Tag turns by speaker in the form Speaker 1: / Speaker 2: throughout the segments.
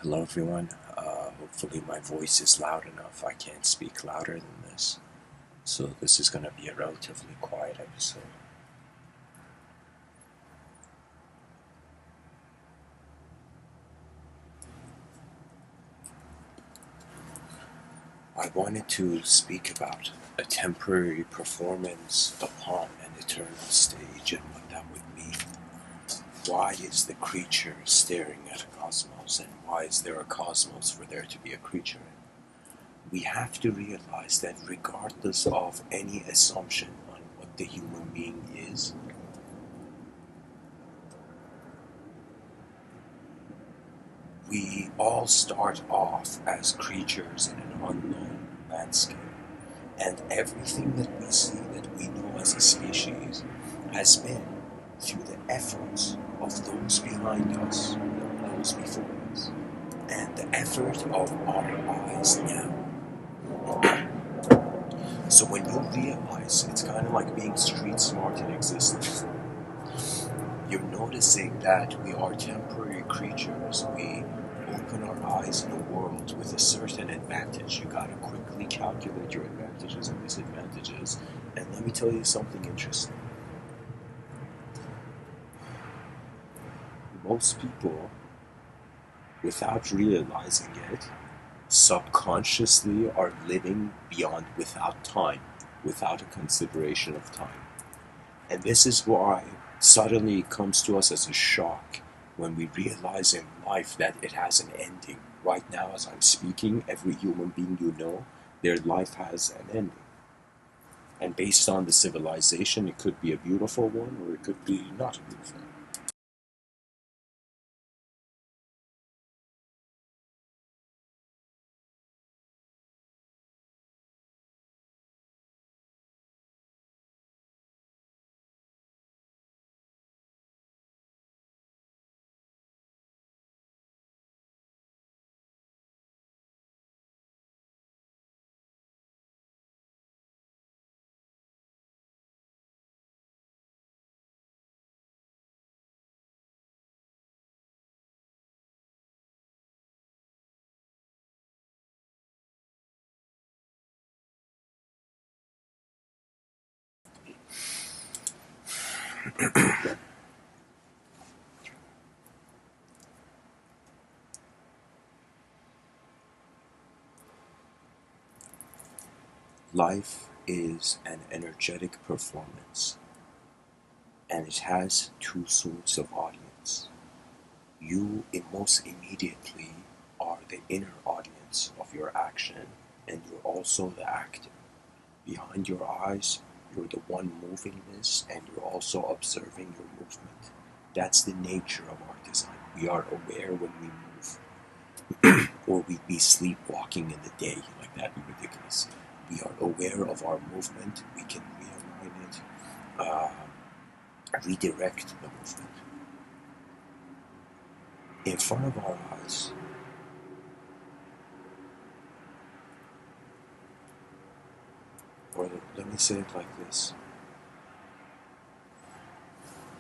Speaker 1: Hello everyone, hopefully my voice is loud enough. I can't speak louder than this, so this is going to be a relatively quiet episode. I wanted to speak about a temporary performance upon an eternal stage and what that would mean. Why is the creature staring at a cosmos, and why is there a cosmos for there to be a creature in? We have to realize that regardless of any assumption on what the human being is, we all start off as creatures in an unknown landscape, and everything that we see that we know as a species has been through the efforts of those behind us, those before us, and the effort of our eyes now. So when you realize it's kind of like being street smart in existence, you're noticing that we are temporary creatures. We open our eyes in a world with a certain advantage. You gotta quickly calculate your advantages and disadvantages. And let me tell you something interesting. Most people, without realizing it, subconsciously are living beyond without time, without a consideration of time. And this is why suddenly it comes to us as a shock when we realize in life that it has an ending. Right now, as I'm speaking, every human being you know, their life has an ending. And based on the civilization, it could be a beautiful one or it could be not a beautiful one. Life is an energetic performance, and it has two sorts of audience. You, most immediately, are the inner audience of your action, and you're also the actor. Behind your eyes, you're the one moving this, and you're also observing your movement. That's the nature of our design. We are aware when we move, or we'd be sleepwalking in the day, like that'd be ridiculous. We are aware of our movement, we can realign it, uh, redirect the movement. In front of our eyes, or let me say it like this.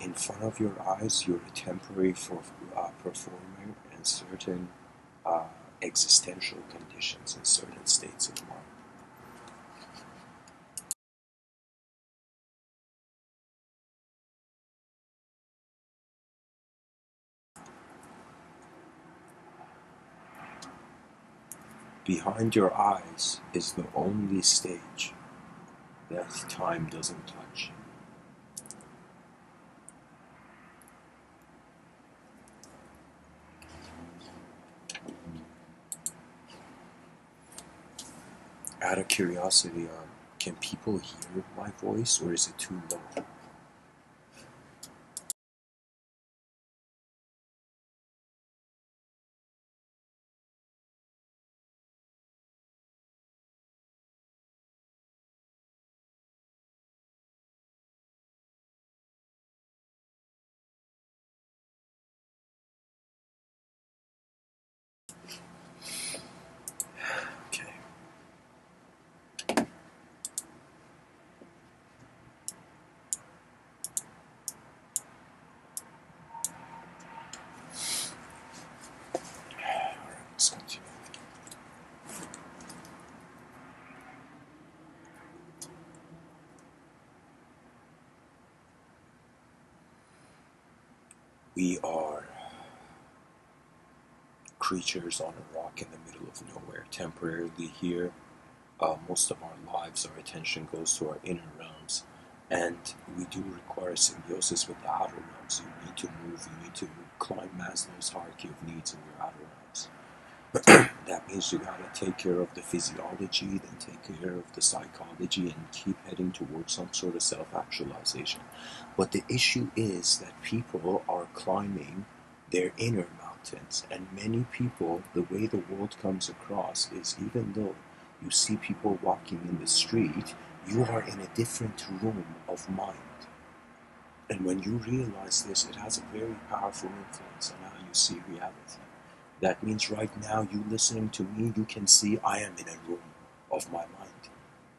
Speaker 1: In front of your eyes, you're a temporary performer in certain uh, existential conditions, in certain states of mind. Behind your eyes is the only stage that time doesn't touch. Out of curiosity, can people hear my voice, or is it too low? Okay. We are creatures on a rock in the middle of nowhere, temporarily here. Most of our lives, our attention goes to our inner realms, and we do require symbiosis with the outer realms. You need to move, you need to climb Maslow's hierarchy of needs in your outer realms. That means you gotta take care of the physiology, then take care of the psychology, and keep heading towards some sort of self-actualization. But the issue is that people are climbing their inner mountains, and many people, the way the world comes across is, even though you see people walking in the street, you are in a different room of mind. And when you realize this, it has a very powerful influence on how you see reality. That means right now, you listening to me, you can see I am in a room of my mind.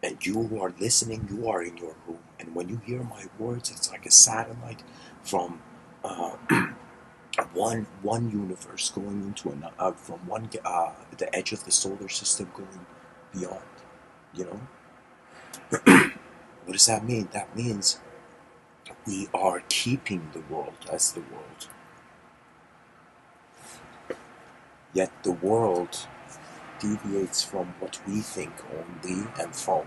Speaker 1: And you are listening, you are in your room. And when you hear my words, it's like a satellite from uh, one universe going into another, from the edge of the solar system going beyond. You know, what does that mean? That means we are keeping the world as the world. Yet the world deviates from what we think only and from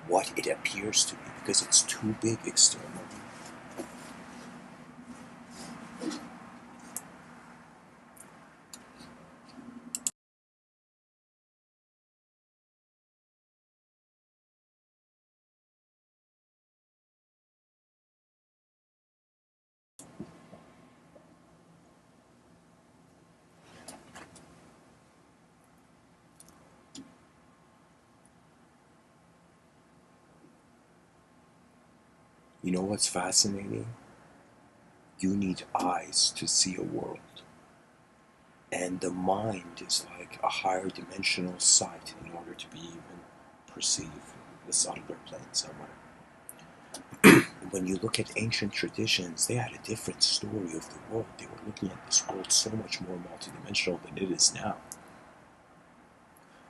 Speaker 1: what it appears to be because it's too big externally. You know what's fascinating? You need eyes to see a world. And the mind is like a higher dimensional sight in order to be even perceived the subtler plane somewhere. When you look at ancient traditions, they had a different story of the world. They were looking at this world so much more multidimensional than it is now.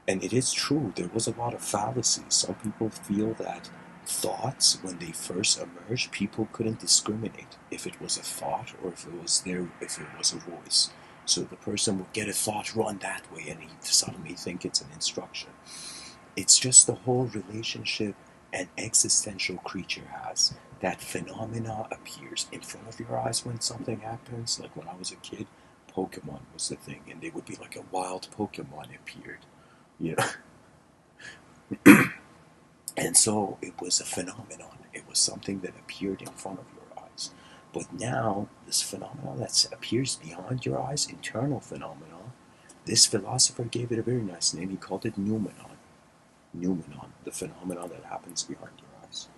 Speaker 1: And it is true, there was a lot of fallacies. Some people feel that thoughts, when they first emerged, people couldn't discriminate if it was a thought or if it was a voice. So the person would get a thought, run that way, and he'd suddenly think it's an instruction. It's just the whole relationship an existential creature has. That phenomena appears in front of your eyes when something happens. Like when I was a kid, Pokemon was the thing, and they would be like a wild Pokemon appeared. You know, and so it was a phenomenon. It was something that appeared in front of your eyes. But now, this phenomenon that appears beyond your eyes, internal phenomenon, this philosopher gave it a very nice name. He called it noumenon. Noumenon, the phenomenon that happens behind your eyes.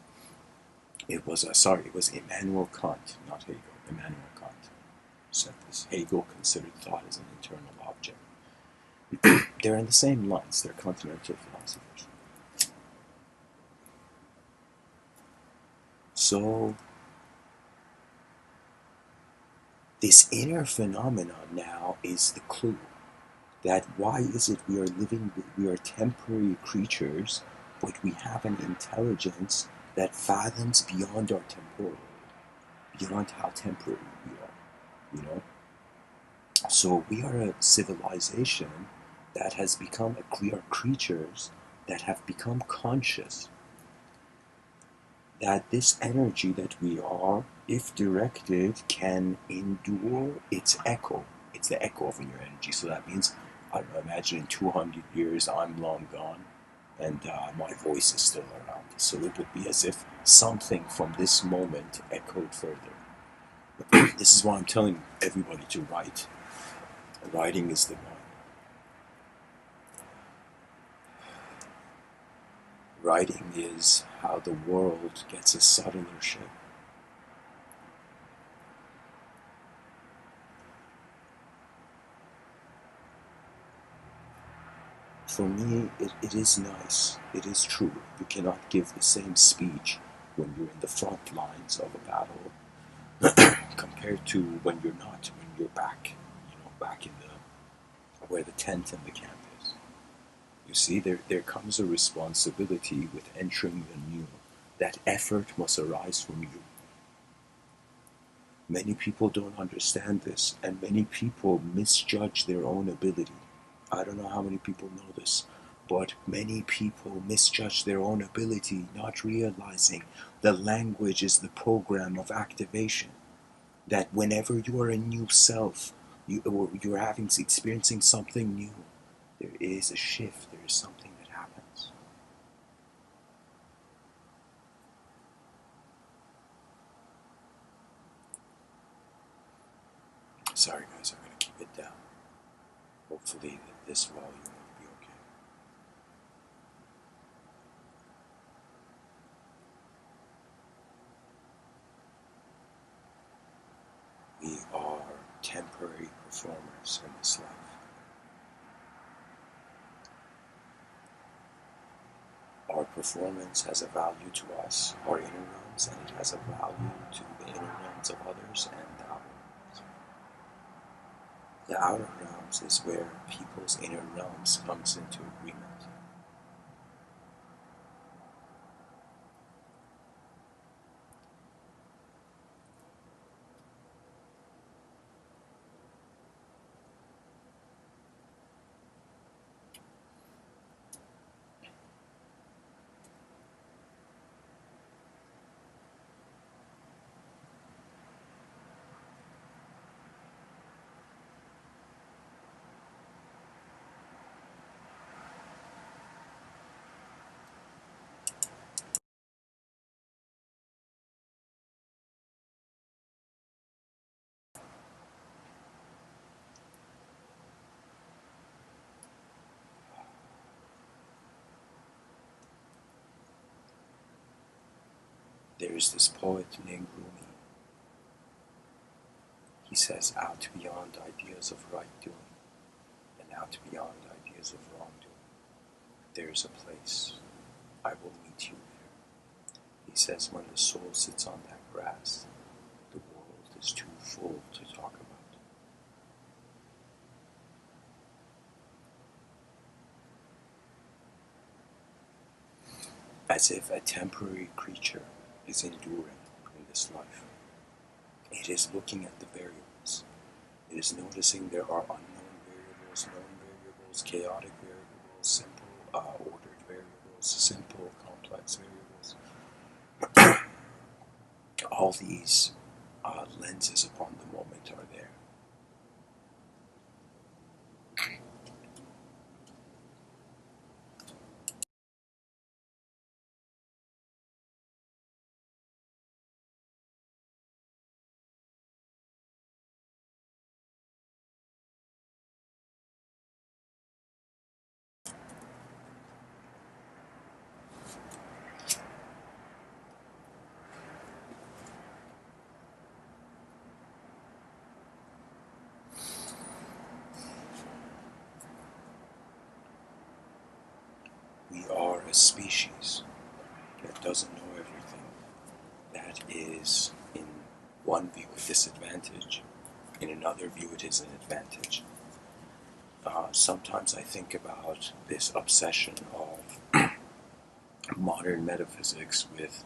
Speaker 1: It was Immanuel Kant, not Hegel. Immanuel Kant said this. Hegel considered thought as an internal object. They're in the same lines. They're continental philosophers. So, this inner phenomenon now is the clue that why is it we are temporary creatures, but we have an intelligence that fathoms beyond our temporal, beyond how temporary we are, you know? So we are a civilization that has become, we are creatures that have become conscious that this energy that we are, if directed, can endure its echo. It's the echo of your energy. So that means, I don't know, imagine in 200 years I'm long gone and my voice is still around. So it would be as if something from this moment echoed further. This is why I'm telling everybody to write. Writing is the one. Writing is how the world gets a subtler shape. For me, it is nice. It is true. You cannot give the same speech when you're in the front lines of a battle compared to when you're not, when you're back, back in where the tent and the camp is. You see, there comes a responsibility with entering the new. That effort must arise from you. Many people don't understand this, and many people misjudge their own ability. I don't know how many people know this, but many people misjudge their own ability, not realizing the language is the program of activation. That whenever you are a new self, or you're experiencing something new, there is a shift, there is something that happens. Sorry guys, I'm going to keep it down. Hopefully this volume will be okay. We are temporary performers in this life. Our performance has a value to us, our inner realms, and it has a value to the inner realms of others and the outer realms. The outer realms is where people's inner realms comes into agreement. There is this poet named Rumi. He says, out beyond ideas of right doing and out beyond ideas of wrongdoing, there is a place. I will meet you there. He says, when the soul sits on that grass, the world is too full to talk about. As if a temporary creature is enduring in this life. It is looking at the variables. It is noticing there are unknown variables, known variables, chaotic variables, simple, ordered variables, simple, complex variables. All these lenses upon the moment are there. We are a species that doesn't know everything, that is in one view a disadvantage, in another view it is an advantage. Sometimes I think about this obsession of modern metaphysics with,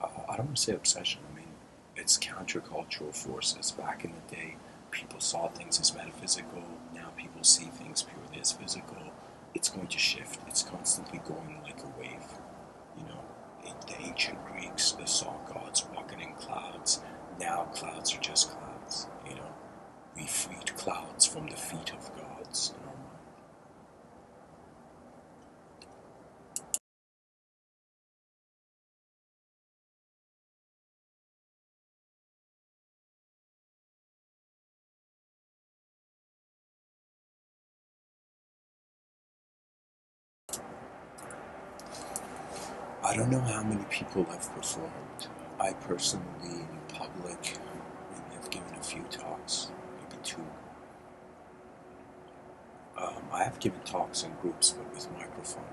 Speaker 1: I don't want to say obsession, I mean, it's countercultural forces. Back in the day, people saw things as metaphysical, now people see things purely as physical. It's going to shift, it's constantly going like a wave. You know, in the ancient Greeks, they saw gods walking in clouds. Now clouds are just clouds, you know. We freed clouds from the feet of gods in our mind. I don't know how many people have performed. I personally, in public, maybe I've given a few talks, maybe two. I have given talks in groups, but with microphone.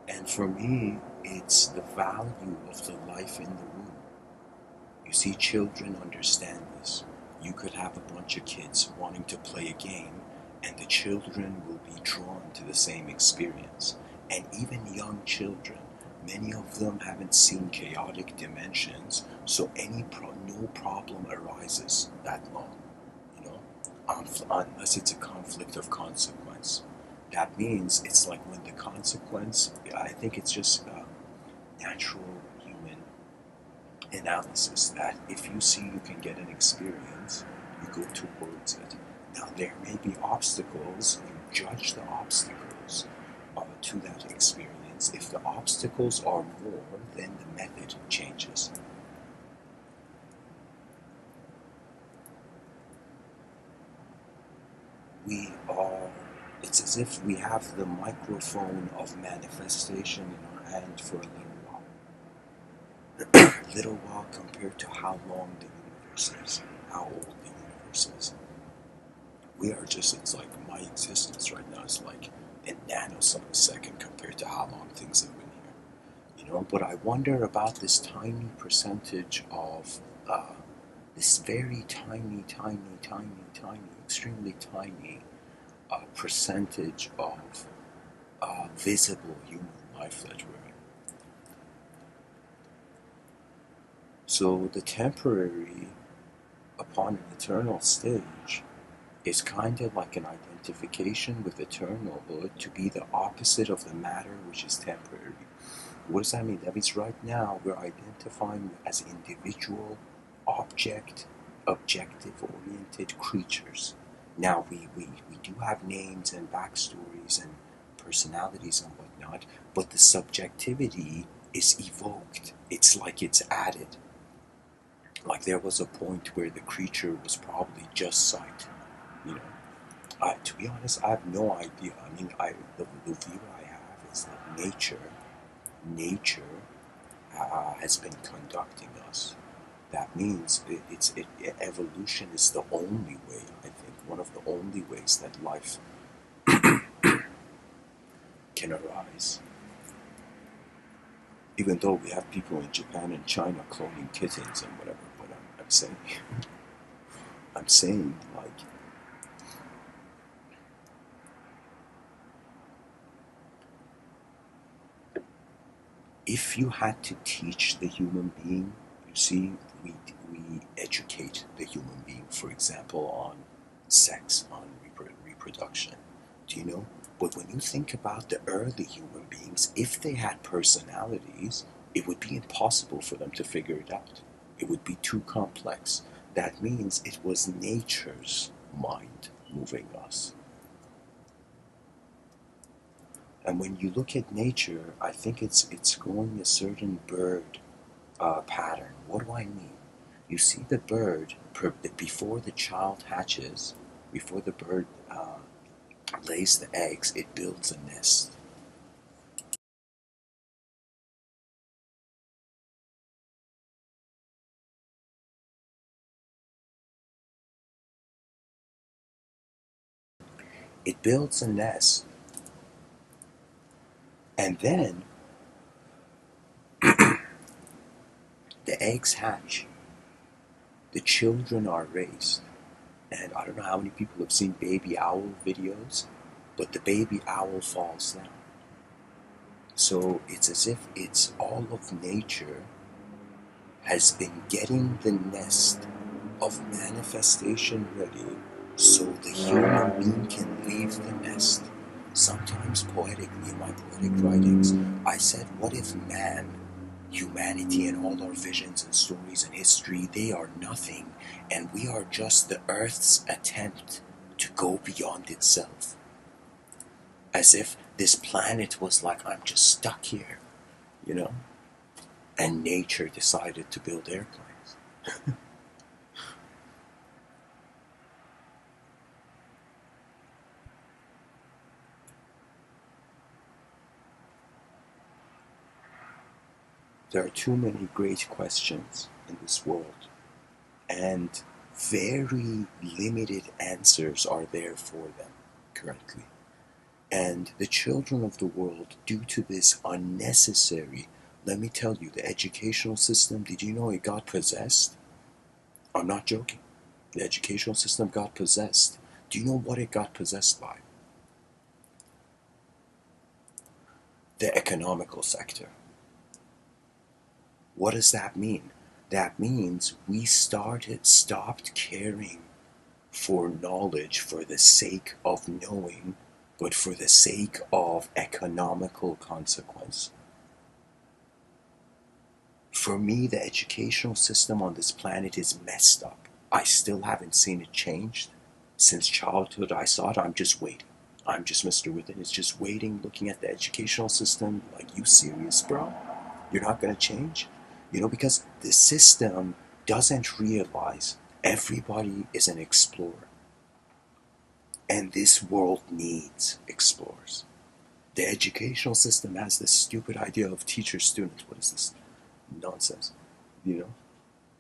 Speaker 1: And for me, it's the value of the life in the room. You see, children understand this. You could have a bunch of kids wanting to play a game, and the children will be drawn to the same experience. And even young children, many of them haven't seen chaotic dimensions, so no problem arises that long, you know, unless it's a conflict of consequence. That means it's like when the consequence, I think it's just natural human analysis that if you see you can get an experience, you go towards it. Now, there may be obstacles, you judge the obstacles to that experience. If the obstacles are more, then the method changes. We are, it's as if we have the microphone of manifestation in our hand for a little while. Little while compared to how long the universe is, how old the universe is. We are just, it's like my existence right now is like a nanosecond compared to how long things have been here. You know, but I wonder about this tiny percentage of this very tiny, extremely tiny percentage of visible human life that we're in. So the temporary upon an eternal stage is kind of like an identification with eternalhood to be the opposite of the matter which is temporary. What does that mean? That means right now we're identifying as individual, objective-oriented creatures. Now we do have names and backstories and personalities and whatnot, but the subjectivity is evoked. It's like it's added. Like there was a point where the creature was probably just sight, you know. To be honest, I have no idea. I mean, the view I have is that nature has been conducting us. That means evolution is the only way, I think, one of the only ways that life can arise. Even though we have people in Japan and China cloning kittens and whatever, but I'm saying, I'm saying, like, if you had to teach the human being, you see, we educate the human being, for example, on sex, on reproduction. Do you know? But when you think about the early human beings, if they had personalities, it would be impossible for them to figure it out. It would be too complex. That means it was nature's mind moving us. And when you look at nature, I think it's going a certain bird pattern. What do I mean? You see the bird, before the child hatches, before the bird lays the eggs, it builds a nest. It builds a nest, and then the eggs hatch. The children are raised. And I don't know how many people have seen baby owl videos, but the baby owl falls down. So it's as if it's all of nature has been getting the nest of manifestation ready so the human being can leave the nest. Sometimes poetically, in my poetic writings, I said, what if man, humanity, and all our visions and stories and history, they are nothing, and we are just the earth's attempt to go beyond itself? As if this planet was like, I'm just stuck here, you know? And nature decided to build airplanes. There are too many great questions in this world, and very limited answers are there for them currently. And the children of the world, due to this unnecessary, let me tell you, the educational system, did you know it got possessed? I'm not joking. The educational system got possessed. Do you know what it got possessed by? the economical sector. What does that mean? That means we stopped caring for knowledge for the sake of knowing, but for the sake of economical consequence. For me, the educational system on this planet is messed up. I still haven't seen it changed. Since childhood, I saw it. I'm just waiting. I'm just Mr. Within. It's just waiting, looking at the educational system. Like, you serious, bro? You're not going to change? Because the system doesn't realize everybody is an explorer. And this world needs explorers. The educational system has this stupid idea of teacher student. What is this nonsense? You know?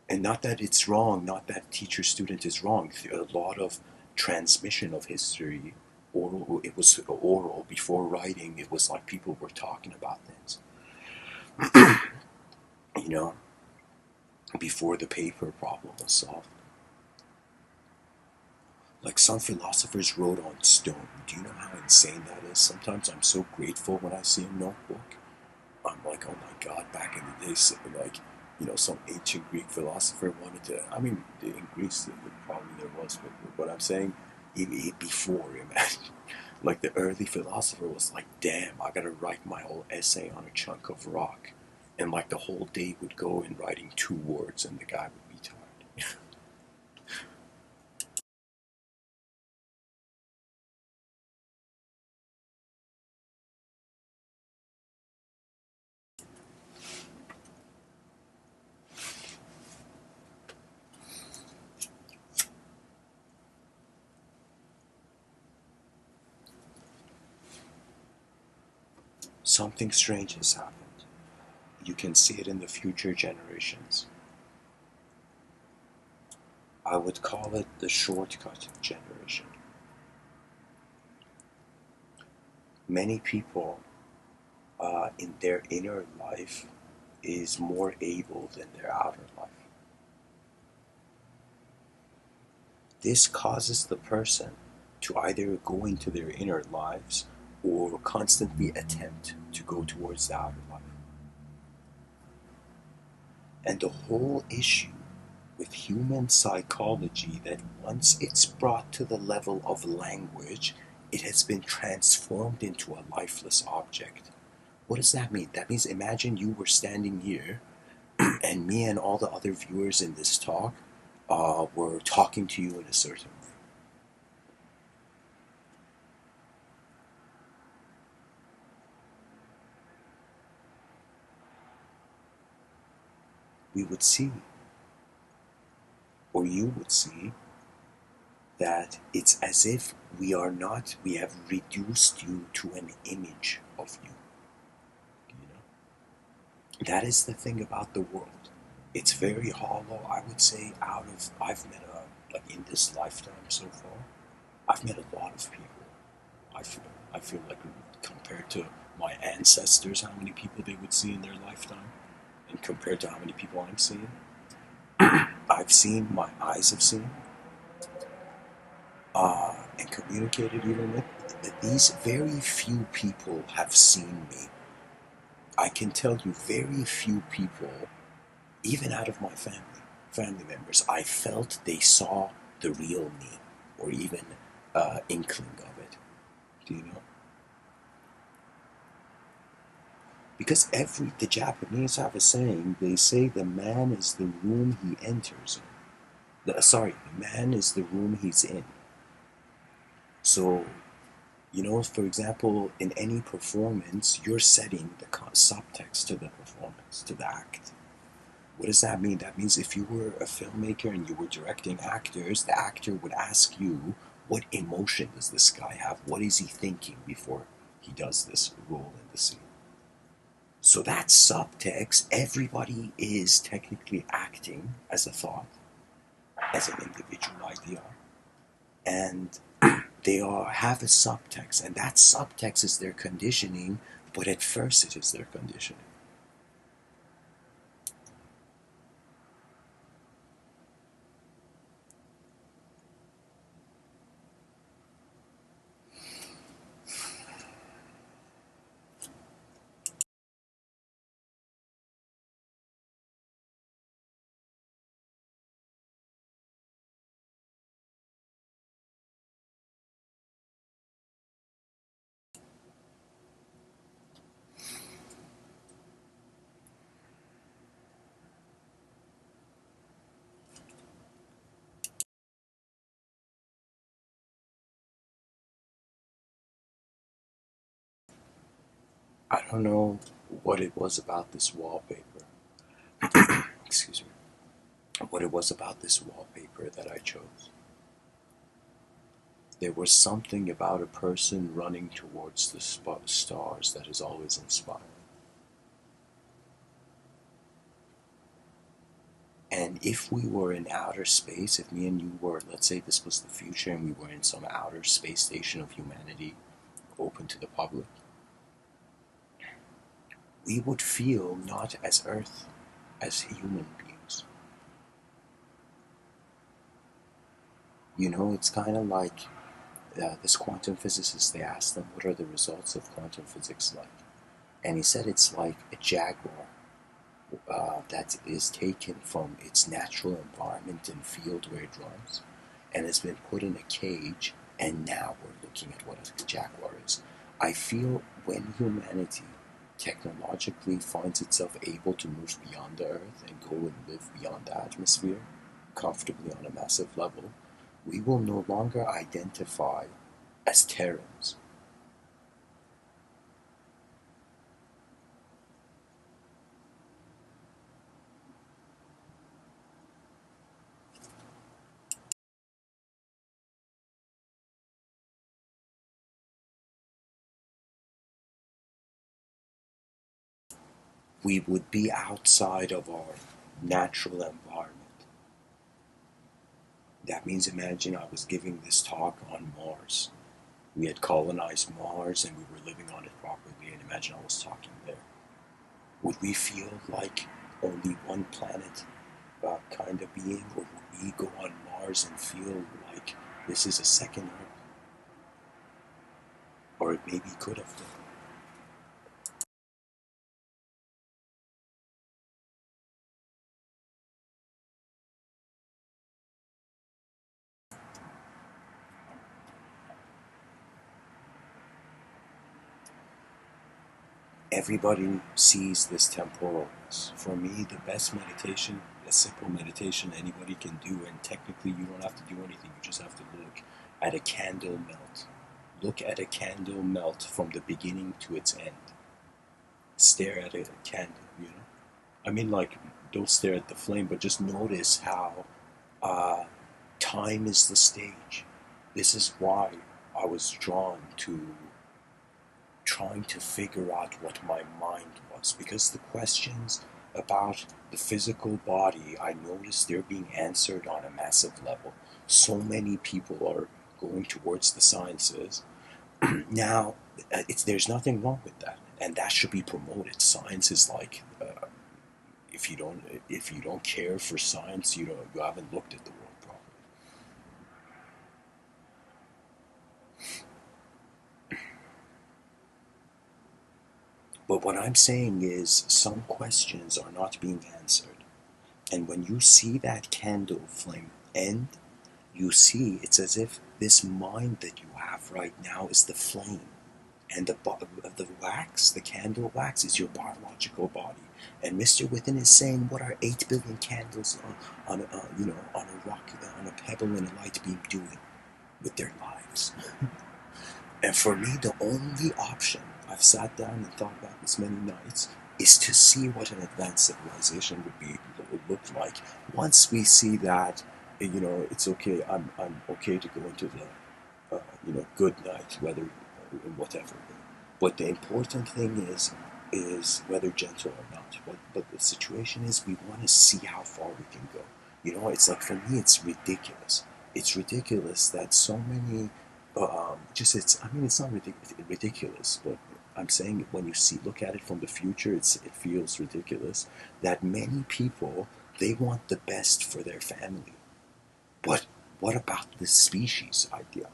Speaker 1: And not that it's wrong, not that teacher student is wrong. A lot of transmission of history, oral, it was oral before writing. It was like people were talking about things. you know, before the paper problem was solved. Like, some philosophers wrote on stone. Do you know how insane that is? Sometimes I'm so grateful when I see a notebook. I'm like, oh my god, back in the day, like, some ancient Greek philosopher wanted to, I mean, in Greece, probably there was, but what I'm saying, before, imagine, like, the early philosopher was like, damn, I gotta write my whole essay on a chunk of rock. And, like, the whole day would go in writing 2 words, and the guy would be tired. Something strange has happened. You can see it in the future generations. I would call it the shortcut generation. Many people in their inner life is more able than their outer life. This causes the person to either go into their inner lives or constantly attempt to go towards the outer life. And the whole issue with human psychology, that once it's brought to the level of language, it has been transformed into a lifeless object. What does that mean? That means, imagine you were standing here and me and all the other viewers in this talk were talking to you in a certain way. We would see, or you would see, that it's as if we have reduced you to an image of you. You know? That is the thing about the world. It's very hollow, I would say. I've met like, in this lifetime so far, I've met a lot of people. I feel like, compared to my ancestors, how many people they would see in their lifetime, and compared to how many people I'm seeing, my eyes have seen, and communicated even with, these very few people have seen me. I can tell you, very few people, even out of my family members, I felt they saw the real me, or even inkling of it. Do you know? Because the Japanese have a saying. They say the man is the room he enters in. The man is the room he's in. So, for example, in any performance, you're setting the subtext to the performance, to the act. What does that mean? That means if you were a filmmaker and you were directing actors, the actor would ask you, what emotion does this guy have? What is he thinking before he does this role in the scene? So that subtext, everybody is technically acting as a thought, as an individual idea, and have a subtext, and that subtext is their conditioning, but at first it is their conditioning. I don't know what it was about this wallpaper. Excuse me. What it was about this wallpaper that I chose. There was something about a person running towards the stars that is always inspiring. And if we were in outer space, if me and you were, let's say this was the future and we were in some outer space station of humanity open to the public, we would feel not as Earth, as human beings. You know, it's kind of like this quantum physicist, they asked him, what are the results of quantum physics like? And he said it's like a jaguar that is taken from its natural environment and field where it runs and has been put in a cage, and now we're looking at what a jaguar is. I feel when humanity technologically finds itself able to move beyond the Earth and go and live beyond the atmosphere comfortably on a massive level, we will no longer identify as Terrans. We would be outside of our natural environment. That means, imagine I was giving this talk on Mars. We had colonized Mars and we were living on it properly, and imagine I was talking there. Would we feel like only one planet kind of being, or would we go on Mars and feel like this is a second Earth? Or it maybe could have been. Everybody sees this temporalness. For me, the best meditation, a simple meditation anybody can do, and technically you don't have to do anything, you just have to look at a candle melt. Look at a candle melt from the beginning to its end. Stare at a candle, you know? I mean, like, don't stare at the flame, but just notice how uh, time is the stage. This is why I was drawn to trying to figure out what my mind was, because the questions about the physical body, I noticed they're being answered on a massive level. So many people are going towards the sciences now. There's nothing wrong with that, and that should be promoted. Science is like, if you don't care for science, you haven't looked at the world properly. But what I'm saying is, some questions are not being answered. And when you see that candle flame end, you see it's as if this mind that you have right now is the flame. And the wax, the candle wax, is your biological body. And Mr. Within is saying, what are 8 billion candles on a rock, on a pebble in a light beam doing with their lives? And for me, the only option, I've sat down and thought about this many nights, is to see what an advanced civilization would look like. Once we see that, it's okay. I'm okay to go into the good night, whether whatever. But the important thing is whether gentle or not. But the situation is, we want to see how far we can go. It's like, for me, it's ridiculous. It's ridiculous that so many just it's I mean, it's not ridiculous, but I'm saying, when you look at it from the future, it feels ridiculous that many people, they want the best for their family. But what about this species idea?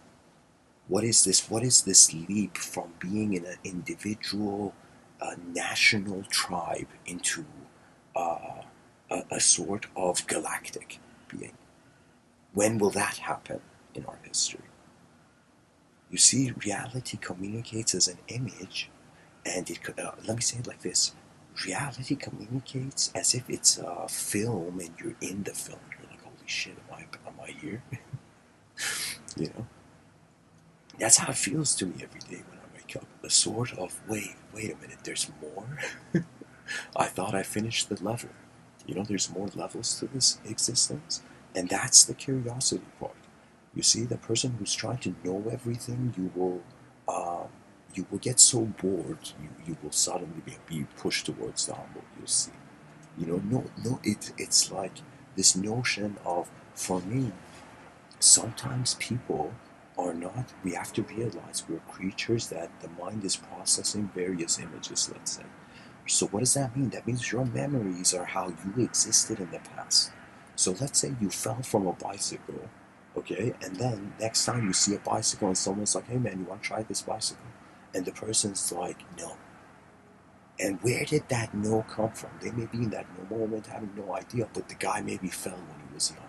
Speaker 1: What is this leap from being in an individual national tribe into a sort of galactic being? When will that happen in our history? You see, reality communicates as an image, and let me say it like this: reality communicates as if it's a film, and you're in the film. You're like, holy shit, am I here? you know, that's how it feels to me every day when I wake a sort of wait a minute, there's more. I thought I finished the level. There's more levels to this existence, and that's the curiosity part. You see, the person who's trying to know everything, uh, you will get so bored, you will suddenly be pushed towards the humble. You'll see. No, it's like this notion of, for me, sometimes people are not, we have to realize we're creatures that the mind is processing various images, let's say. So what does that mean? That means your memories are how you existed in the past. So let's say you fell from a bicycle, okay, and then next time you see a bicycle and someone's like, hey man, you want to try this bicycle? And the person's like, no. And where did that no come from? They may be in that no moment having no idea, but the guy maybe fell when he was young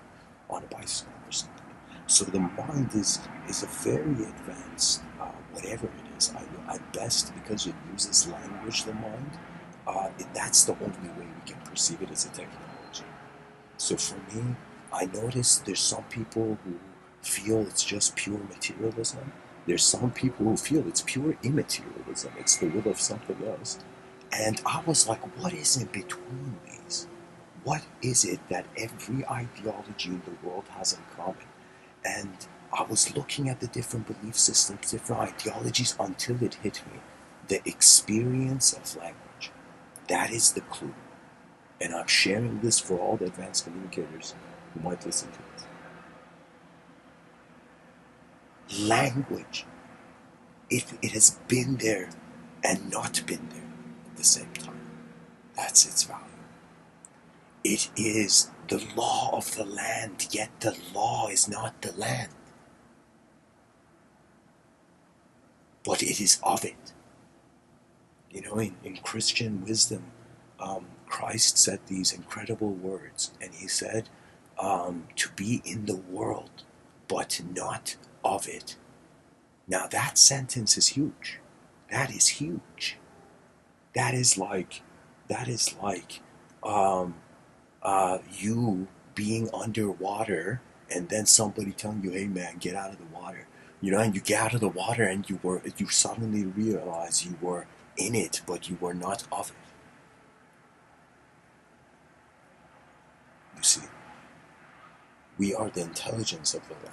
Speaker 1: on a bicycle or something. So the mind is a very advanced, whatever it is. At best, because it uses language, the mind, that's the only way we can perceive it as a technology. So for me, I notice there's some people who feel it's just pure materialism. There's some people who feel it's pure immaterialism. It's the will of something else. And I was like, what is in between these? What is it that every ideology in the world has in common? And I was looking at the different belief systems, different ideologies until it hit me. The experience of language. That is the clue. And I'm sharing this for all the advanced communicators who might listen to it. Language. It has been there and not been there at the same time. That's its value. It is the law of the land, yet the law is not the land. But it is of it. In Christian wisdom, Christ said these incredible words, and he said, to be in the world, but not of it. Now that sentence is huge. That is huge. That is like, that is like, um, you being underwater and then somebody telling you, hey man, get out of the water. And you get out of the water and you suddenly realize you were in it, but you were not of it. You see, we are the intelligence of the land.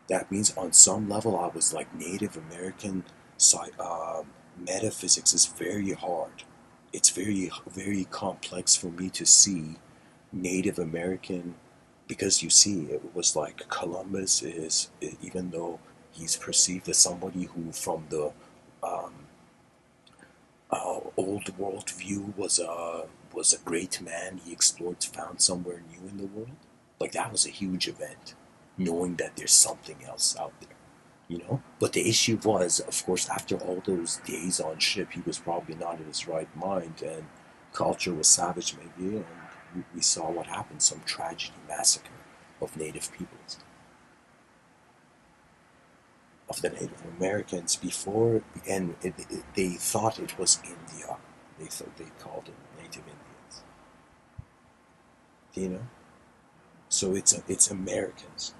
Speaker 1: That means on some level, I was like Native American. Metaphysics is very hard. It's very, very complex for me to see Native American, because you see, it was like Columbus is, even though he's perceived as somebody who, from the um, old world view, was a great man. He explored, found somewhere new in the world. Like that was a huge event, knowing that there's something else out there. But the issue was, of course, after all those days on ship, he was probably not in his right mind, and culture was savage, maybe, and we saw what happened, some tragedy, massacre of native peoples, of the Native Americans before, and they thought it was India. They thought they called it Native Indians. You know, so it's Americans.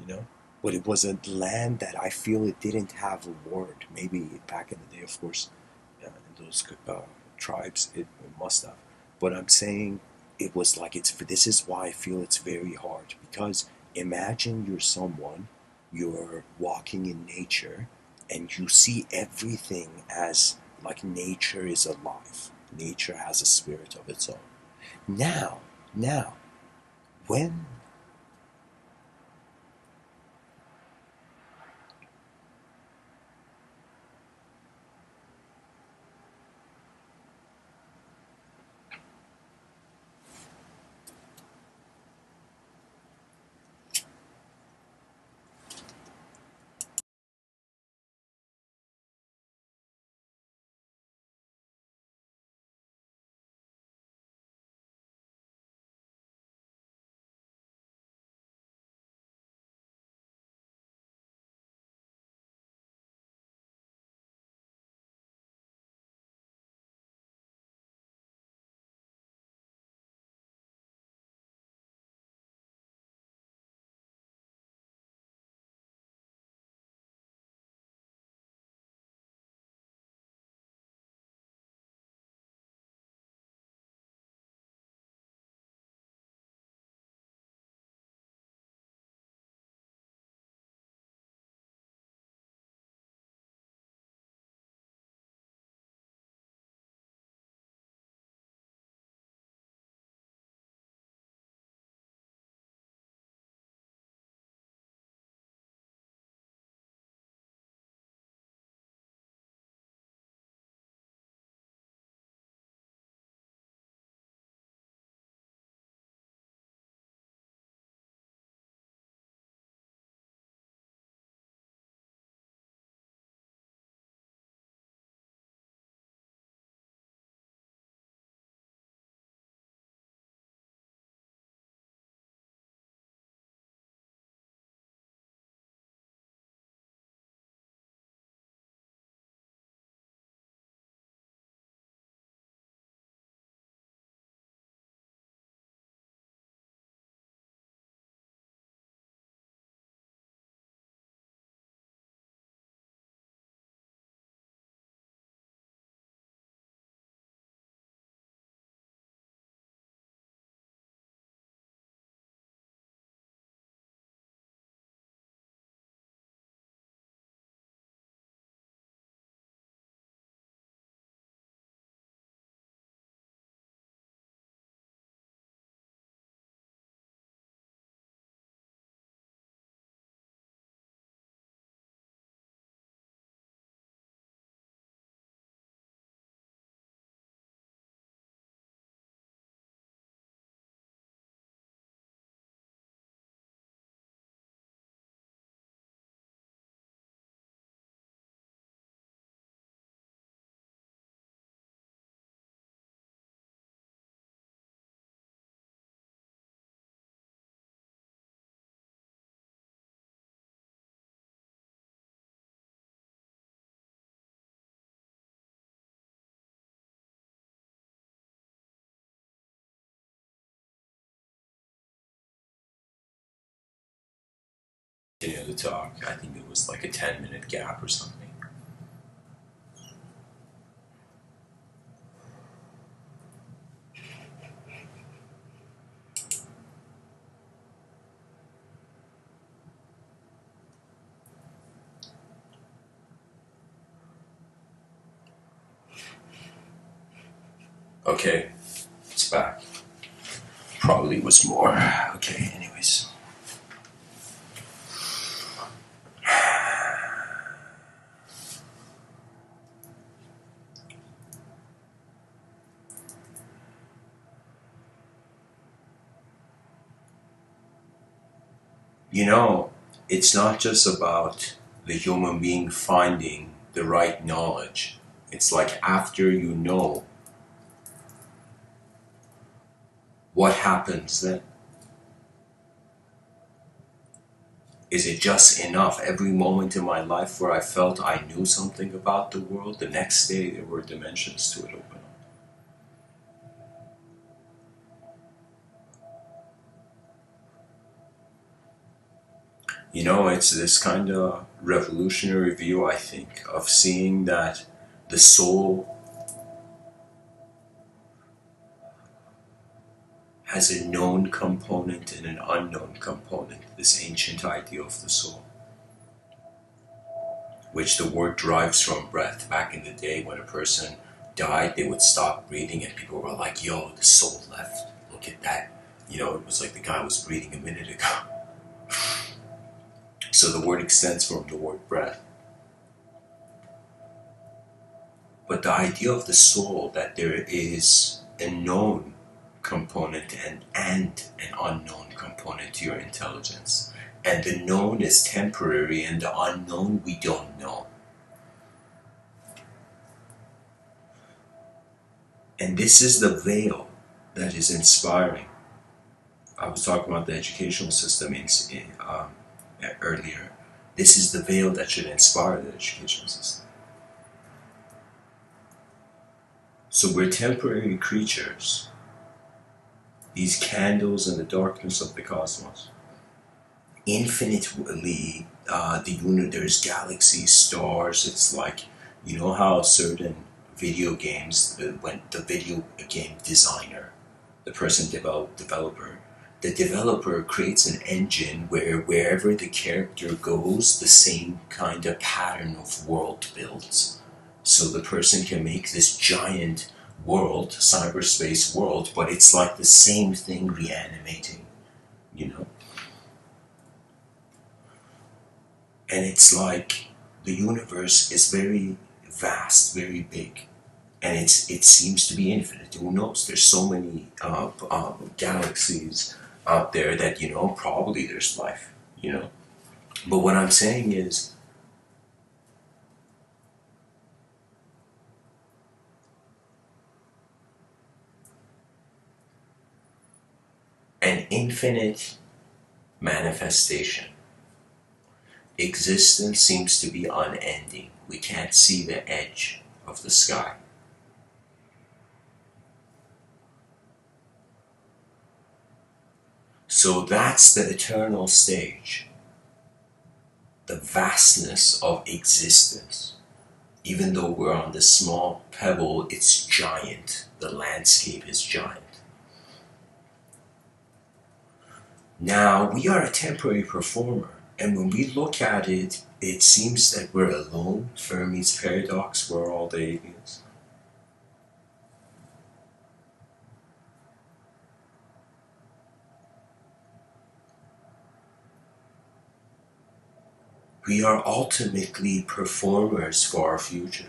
Speaker 1: You know, but it was a land that I feel it didn't have a word. Maybe back in the day, of course, in those tribes, it must have. But I'm saying it was like it's. This is why I feel it's very hard, because imagine you're someone, you're walking in nature, and you see everything as like nature is alive. Nature has a spirit of its own. Now, when continue to talk. I think it was like a 10-minute gap or something. Okay, it's back. Probably was more. Okay, anyways. You know, it's not just about the human being finding the right knowledge. It's like after you know, what happens then? Is it just enough? Every moment in my life where I felt I knew something about the world, the next day there were dimensions to it open up. You know, it's this kind of revolutionary view, I think, of seeing that the soul has a known component and an unknown component, this ancient idea of the soul, which the word derives from breath. Back in the day when a person died, they would stop breathing and people were like, yo, the soul left, look at that. You know, it was like the guy was breathing a minute ago. So the word extends from the word breath. But the idea of the soul, that there is a known component and an unknown component to your intelligence. And the known is temporary and the unknown we don't know. And this is the veil that is inspiring. I was talking about the educational system earlier. This is the veil that should inspire the educational system. So we're temporary creatures, these candles in the darkness of the cosmos. Infinitely, there's galaxies, stars. It's like, you know how certain video games, when the video game designer, the person developer, the developer creates an engine where wherever the character goes, the same kind of pattern of world builds. So the person can make this giant world, cyberspace world, but it's like the same thing reanimating, you know? And it's like the universe is very vast, very big. And it seems to be infinite. Who knows? There's so many galaxies out there that, you know, probably there's life, you know? But what I'm saying is, an infinite manifestation. Existence seems to be unending. We can't see the edge of the sky. So that's the eternal stage. The vastness of existence. Even though we're on this small pebble, it's giant. The landscape is giant. Now, we are a temporary performer, and when we look at it, it seems that we're alone. Fermi's paradox, we're all the aliens. We are ultimately performers for our future.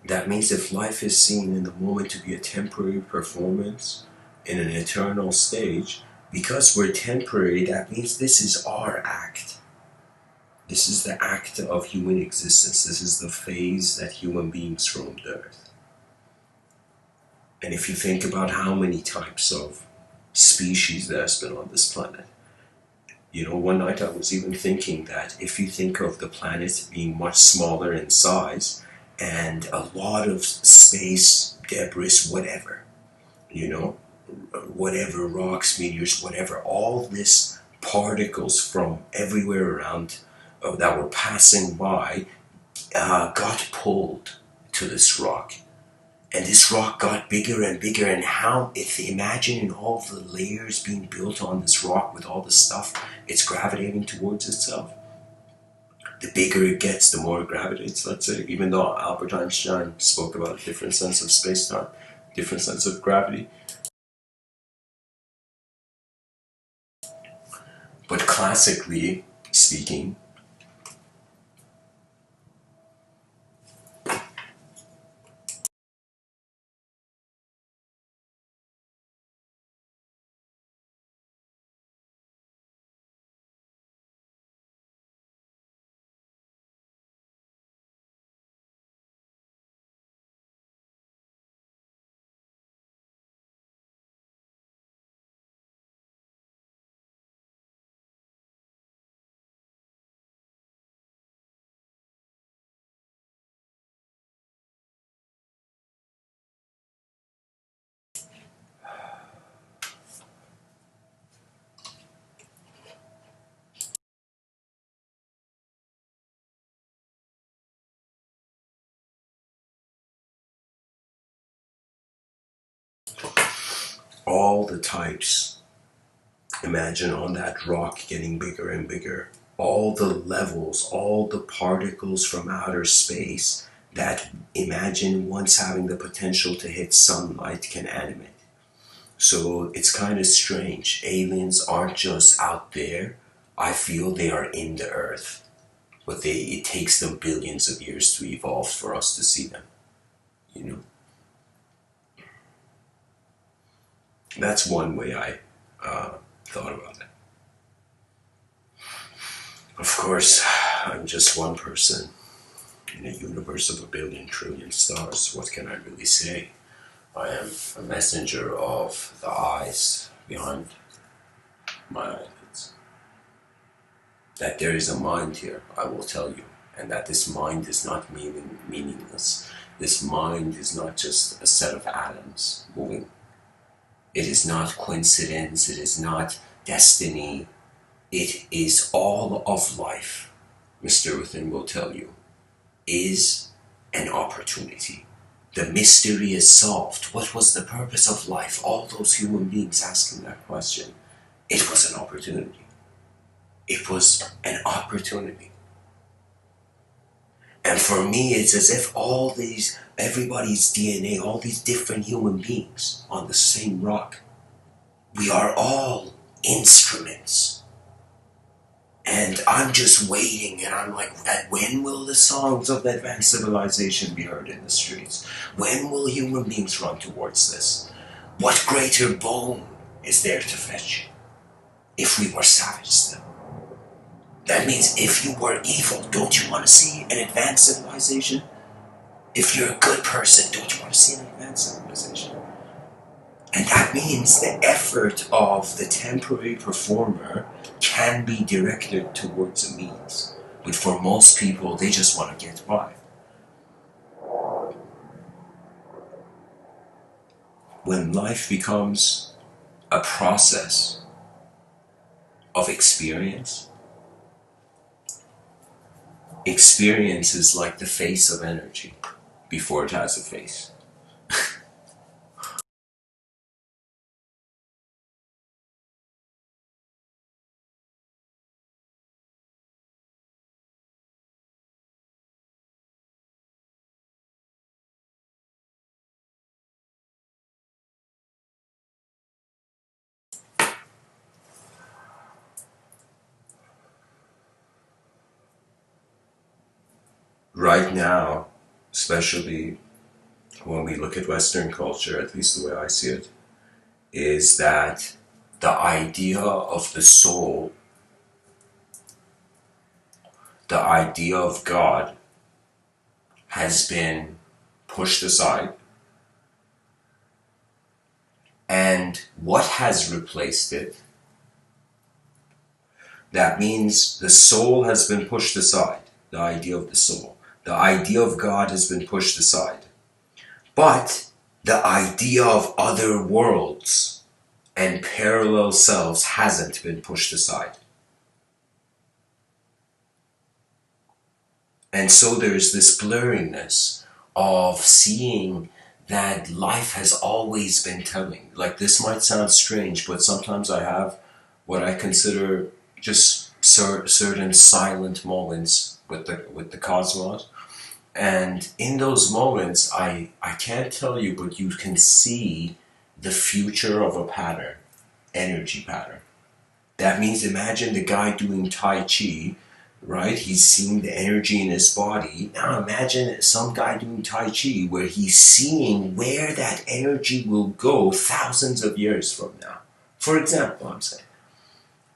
Speaker 1: That means if life is seen in the moment to be a temporary performance in an eternal stage, because we're temporary, that means this is our act. This is the act of human existence. This is the phase that human beings roam the earth. And if you think about how many types of species there's been on this planet, you know, one night I was even thinking that if you think of the planet being much smaller in size and a lot of space, debris, whatever, you know, whatever, rocks, meteors, whatever, all this particles from everywhere around that were passing by got pulled to this rock. And this rock got bigger and bigger, and how, if imagining all the layers being built on this rock with all the stuff, it's gravitating towards itself. The bigger it gets, the more it gravitates, let's say, even though Albert Einstein spoke about a different sense of space-time, different sense of gravity. But classically speaking, all the types, imagine on that rock getting bigger and bigger, all the levels, all the particles from outer space that imagine once having the potential to hit sunlight can animate. So it's kind of strange. Aliens aren't just out there. I feel they are in the earth. But it takes them billions of years to evolve for us to see them. You know? That's one way I thought about it. Of course, I'm just one person in a universe of a billion trillion stars. What can I really say? I am a messenger of the eyes behind my eyelids. That there is a mind here, I will tell you, and that this mind is not meaningless. This mind is not just a set of atoms moving. It is not coincidence, it is not destiny, it is all of life. Mr.Within will tell you, is an opportunity. The mystery is solved. What was the purpose of life? All those human beings asking that question. It was an opportunity. It was an opportunity. And for me, it's as if everybody's DNA, all these different human beings on the same rock, we are all instruments. And I'm just waiting, and I'm like, when will the songs of advanced civilization be heard in the streets? When will human beings run towards this? What greater boon is there to fetch if we were savage still? That means if you were evil, don't you want to see an advanced civilization? If you're a good person, don't you want to see an advanced civilization? And that means the effort of the temporary performer can be directed towards a means. But for most people, they just want to get by. When life becomes a process of experience, experience is like the face of energy before it has a face. Right now, especially when we look at Western culture, at least the way I see it, is that the idea of the soul, the idea of God, has been pushed aside. And what has replaced it? That means the soul has been pushed aside, the idea of the soul. The idea of God has been pushed aside. But the idea of other worlds and parallel selves hasn't been pushed aside. And so there's this blurriness of seeing that life has always been telling. Like, this might sound strange, but sometimes I have what I consider just certain silent moments with the cosmos. And in those moments, I can't tell you, but you can see the future of a pattern, energy pattern. That means, imagine the guy doing Tai Chi, right? He's seeing the energy in his body. Now imagine some guy doing Tai Chi where he's seeing where that energy will go thousands of years from now. For example, I'm saying.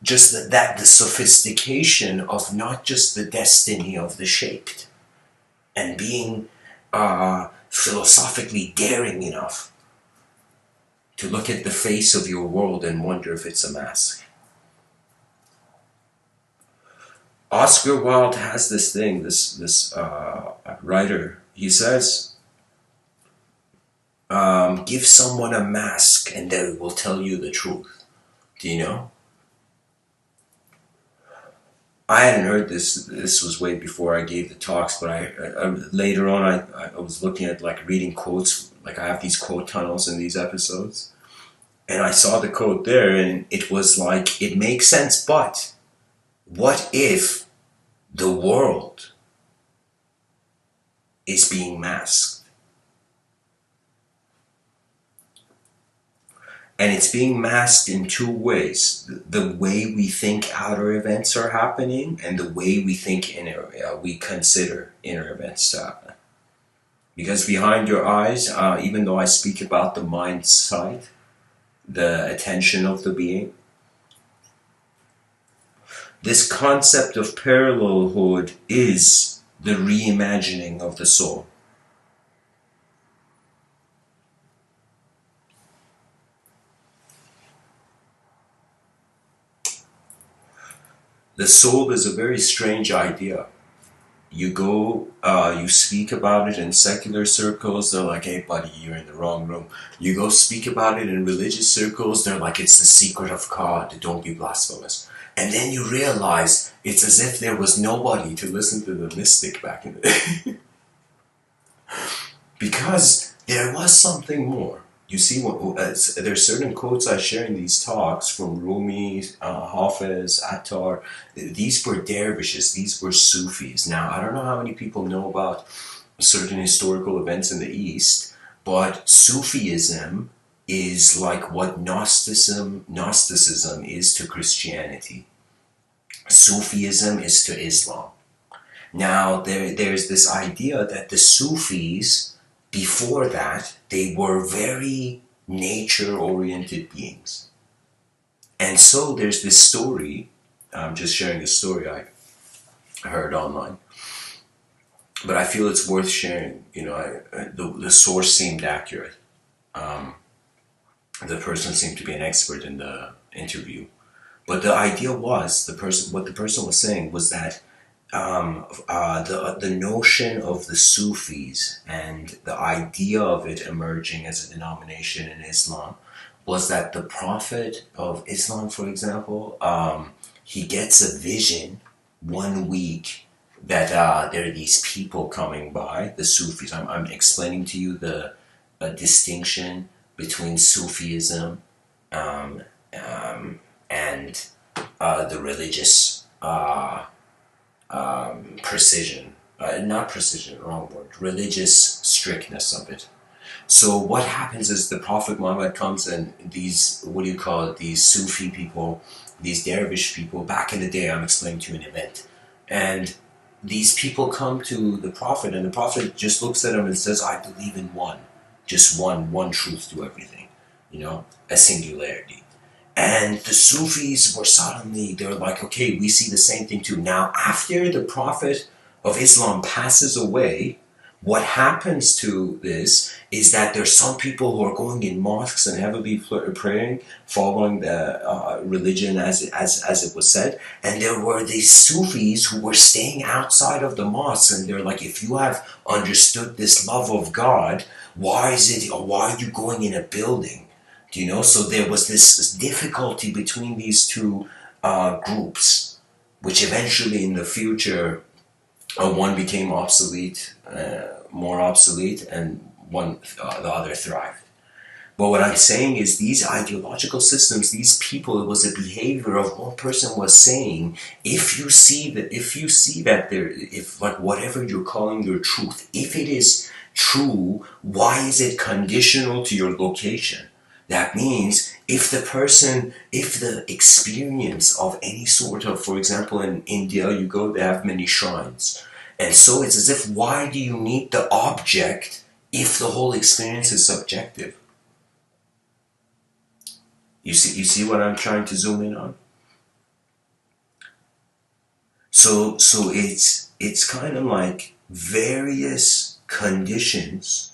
Speaker 1: Just that the sophistication of not just the destiny of the shaped, and being philosophically daring enough to look at the face of your world and wonder if it's a mask. Oscar Wilde has this thing, this writer, he says, give someone a mask and they will tell you the truth. Do you know? I hadn't heard this was way before I gave the talks, but I later on I was looking at, like, reading quotes, like I have these quote tunnels in these episodes, and I saw the quote there, and it was like, it makes sense, but what if the world is being masked? And it's being masked in two ways. The way we think outer events are happening, and the way we think we consider inner events to happen. Because behind your eyes, even though I speak about the mind side, the attention of the being, this concept of parallelhood is the reimagining of the soul. The soul is a very strange idea. You go, you speak about it in secular circles, they're like, hey buddy, you're in the wrong room. You go speak about it in religious circles, they're like, it's the secret of God, don't be blasphemous. And then you realize it's as if there was nobody to listen to the mystic back in the day. Because there was something more. You see, there's certain quotes I share in these talks from Rumi, Hafiz, Attar. These were dervishes, these were Sufis. Now, I don't know how many people know about certain historical events in the East, but Sufism is like what Gnosticism is to Christianity. Sufism is to Islam. Now, there's this idea that the Sufis, before that, they were very nature-oriented beings. And so there's this story, I'm just sharing a story I heard online, but I feel it's worth sharing. You know, the source seemed accurate. The person seemed to be an expert in the interview. But the idea was, what the person was saying was that the notion of the Sufis and the idea of it emerging as a denomination in Islam was that the Prophet of Islam, for example, he gets a vision one week that there are these people coming by, the Sufis. I'm explaining to you the distinction between Sufism and the religious precision, not precision, wrong word, religious strictness of it. So what happens is the Prophet Muhammad comes, and these, what do you call it, these Sufi people, these dervish people, back in the day, I'm explaining to you an event, and these people come to the Prophet, and the Prophet just looks at them and says, I believe in one, just one truth to everything, you know, a singularity. And the Sufis were suddenly, they're like, okay, we see the same thing too. Now, after the Prophet of Islam passes away, what happens to this is that there's some people who are going in mosques and heavily praying, following the religion as it was said. And there were these Sufis who were staying outside of the mosques, and they're like, if you have understood this love of God, why are you going in a building Do you know? So there was this difficulty between these two groups, which eventually in the future, one became obsolete, more obsolete, and the other thrived. But what I'm saying is these ideological systems, these people, it was a behavior of one person was saying, if you see that there, if like whatever you're calling your truth, if it is true, why is it conditional to your location? That means if the experience of any sort of, for example, in India, you go, they have many shrines. And so it's as if, why do you need the object if the whole experience is subjective? You see what I'm trying to zoom in on? So it's kind of like various conditions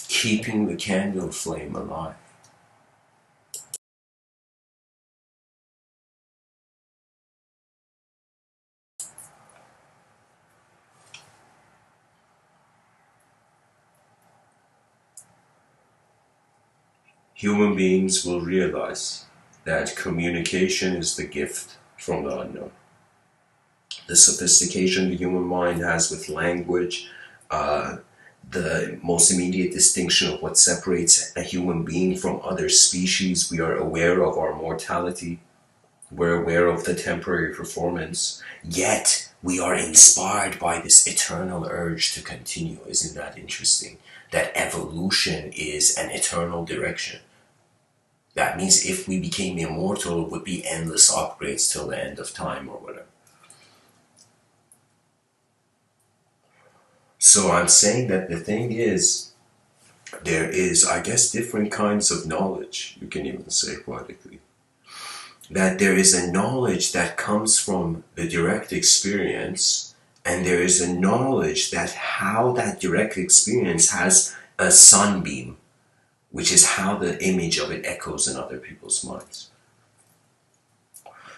Speaker 1: keeping the candle flame alive. Human beings will realize that communication is the gift from the unknown. The sophistication the human mind has with language, the most immediate distinction of what separates a human being from other species. We are aware of our mortality. We're aware of the temporary performance. Yet, we are inspired by this eternal urge to continue. Isn't that interesting? That evolution is an eternal direction. That means if we became immortal, it would be endless upgrades till the end of time or whatever. So I'm saying that the thing is, there is, I guess, different kinds of knowledge, you can even say poetically. That there is a knowledge that comes from the direct experience, and there is a knowledge that how that direct experience has a sunbeam, which is how the image of it echoes in other people's minds.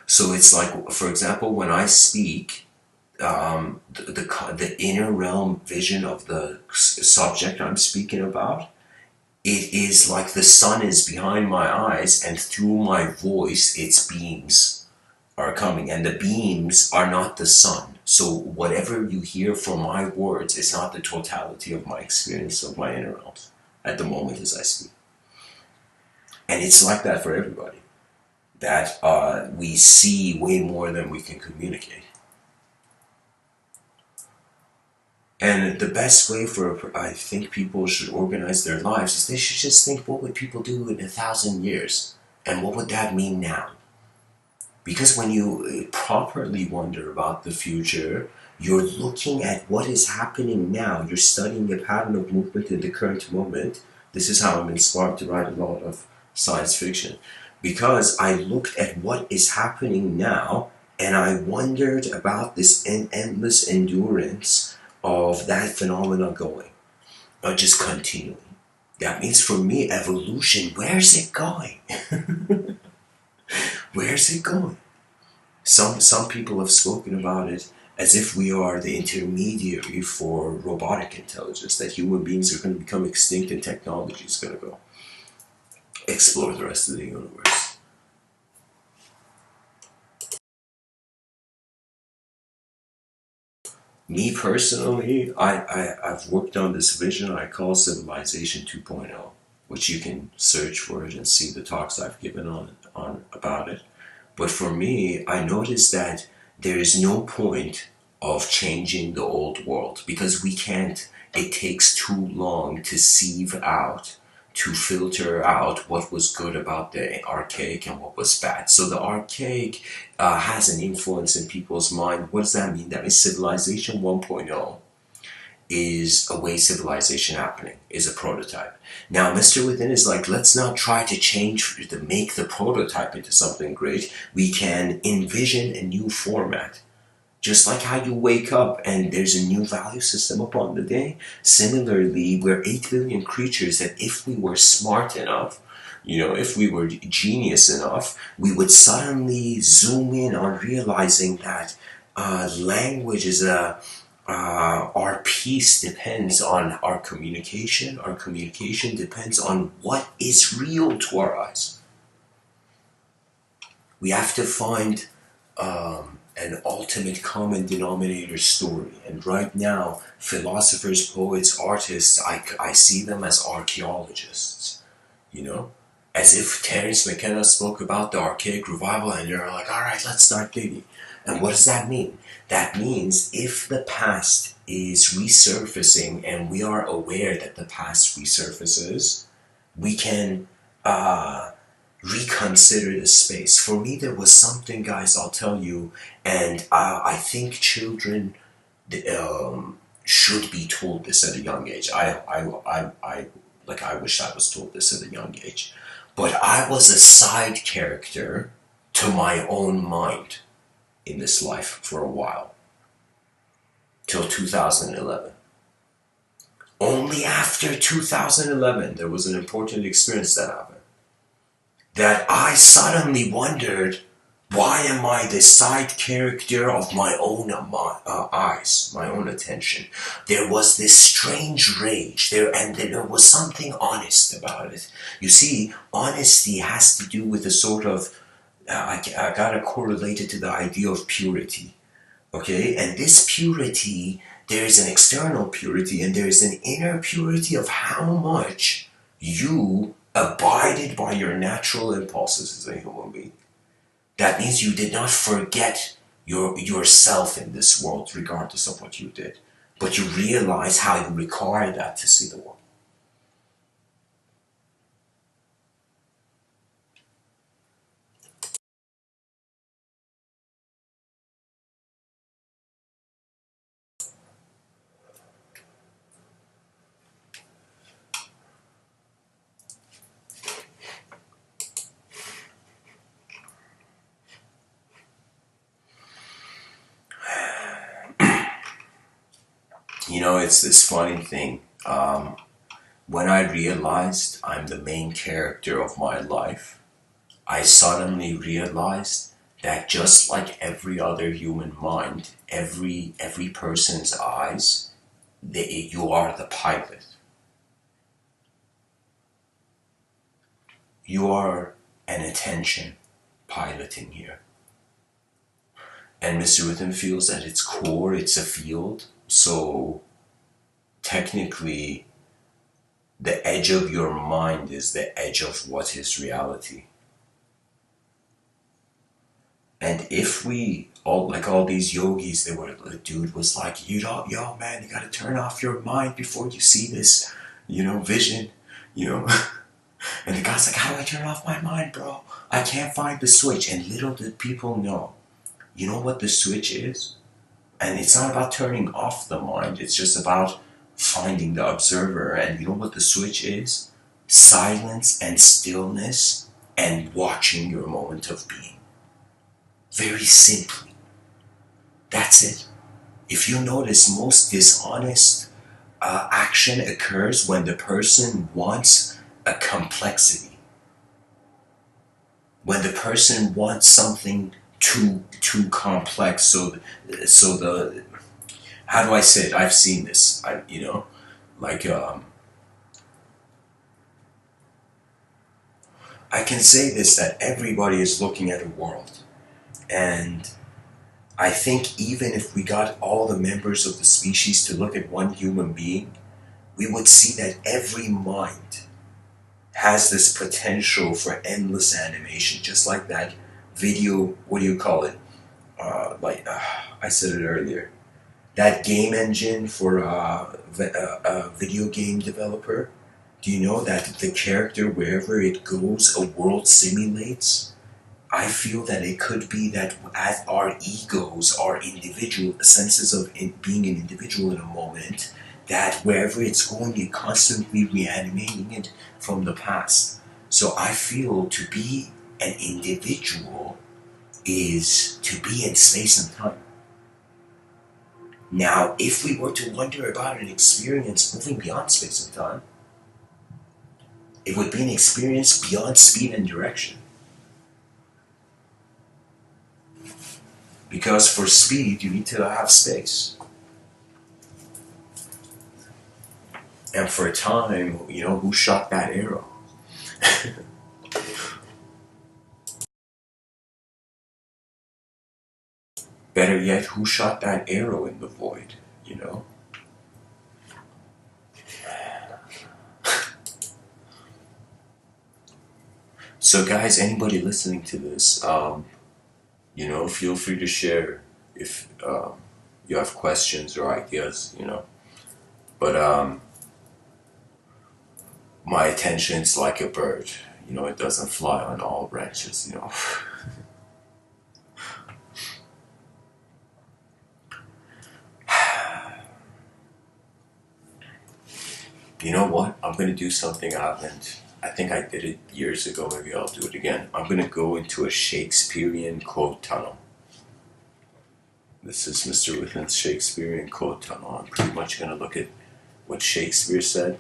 Speaker 1: So it's like, for example, when I speak, the inner realm vision of the subject I'm speaking about, it is like the sun is behind my eyes, and through my voice, its beams are coming, and the beams are not the sun. So whatever you hear from my words is not the totality of my experience of my inner realms at the moment as I speak. And it's like that for everybody. That we see way more than we can communicate. And the best way for, I think, people should organize their lives is they should just think, what would people do in 1,000 years? And what would that mean now? Because when you properly wonder about the future, you're looking at what is happening now. You're studying a pattern of movement in the current moment. This is how I'm inspired to write a lot of science fiction. Because I looked at what is happening now, and I wondered about this endless endurance of that phenomena going, not just continuing. That means for me, evolution, where's it going? Where's it going? Some people have spoken about it as if we are the intermediary for robotic intelligence, that human beings are going to become extinct and technology is going to go explore the rest of the universe. Me personally, I've worked on this vision I call Civilization 2.0, which you can search for it and see the talks I've given on about it. But for me, I noticed that there is no point of changing the old world, because we can't. It takes too long to sieve out, to filter out what was good about the archaic and what was bad. So the archaic has an influence in people's mind. What does that mean? That means Civilization 1.0 is a way civilization happening, is a prototype. Now, Mr. Within is like, let's not try to make the prototype into something great. We can envision a new format. Just like how you wake up and there's a new value system upon the day, similarly, we're 8 billion creatures that if we were smart enough, if we were genius enough, we would suddenly zoom in on realizing that language is our peace depends on our communication. Our communication depends on what is real to our eyes. We have to find an ultimate common denominator story. And right now, philosophers, poets, artists, I see them as archaeologists, as if Terence McKenna spoke about the archaic revival and they're like, all right, let's start digging. And what does that mean? That means if the past is resurfacing and we are aware that the past resurfaces, we can reconsider the space. For me, there was something, guys, I'll tell you, and I think children should be told this at a young age. I wish I was told this at a young age. But I was a side character to my own mind in this life for a while, till 2011. Only after 2011, there was an important experience that happened, that I suddenly wondered, why am I the side character of my own eyes, my own attention? There was this strange rage there, and there was something honest about it. You see, honesty has to do with a sort of, I gotta correlate it to the idea of purity, okay? And this purity, there is an external purity and there is an inner purity of how much you abided by your natural impulses as a human being. That means you did not forget yourself in this world, regardless of what you did. But you realize how you require that to see the world. It's this funny thing. When I realized I'm the main character of my life, I suddenly realized that just like every other human mind, every person's eyes, you are the pilot. You are an attention piloting here. And Mr. Within feels at its core, it's a field. So technically, the edge of your mind is the edge of what is reality. And if we all these yogis, the dude was like, yo man, you gotta turn off your mind before you see this, vision, And the guy's like, how do I turn off my mind, bro? I can't find the switch. And little did people know, you know what the switch is? And it's not about turning off the mind, it's just about finding the observer. And you know what the switch is? Silence and stillness and watching your moment of being. Very simply. That's it. If you notice, most dishonest action occurs when the person wants a complexity. When the person wants something too complex, so the how do I say it? I've seen this. I can say this, that everybody is looking at a world, and I think even if we got all the members of the species to look at one human being, we would see that every mind has this potential for endless animation, just like that video, what do you call it? I said it earlier. That game engine for a video game developer. Do you know that the character, wherever it goes, a world simulates? I feel that it could be that as our egos, our individual senses of being an individual in a moment, that wherever it's going, you're constantly reanimating it from the past. So I feel to be an individual is to be in space and time. Now, if we were to wonder about an experience moving beyond space and time, It would be an experience beyond speed and direction. Because for speed, you need to have space. And for time, who shot that arrow? Better yet, who shot that arrow in the void, So guys, anybody listening to this, feel free to share if you have questions or ideas, But my attention's like a bird, it doesn't fly on all branches, You know what? I'm gonna do something I think I did it years ago, maybe I'll do it again. I'm gonna go into a Shakespearean quote tunnel. This is Mr. Within's Shakespearean quote tunnel. I'm pretty much gonna look at what Shakespeare said,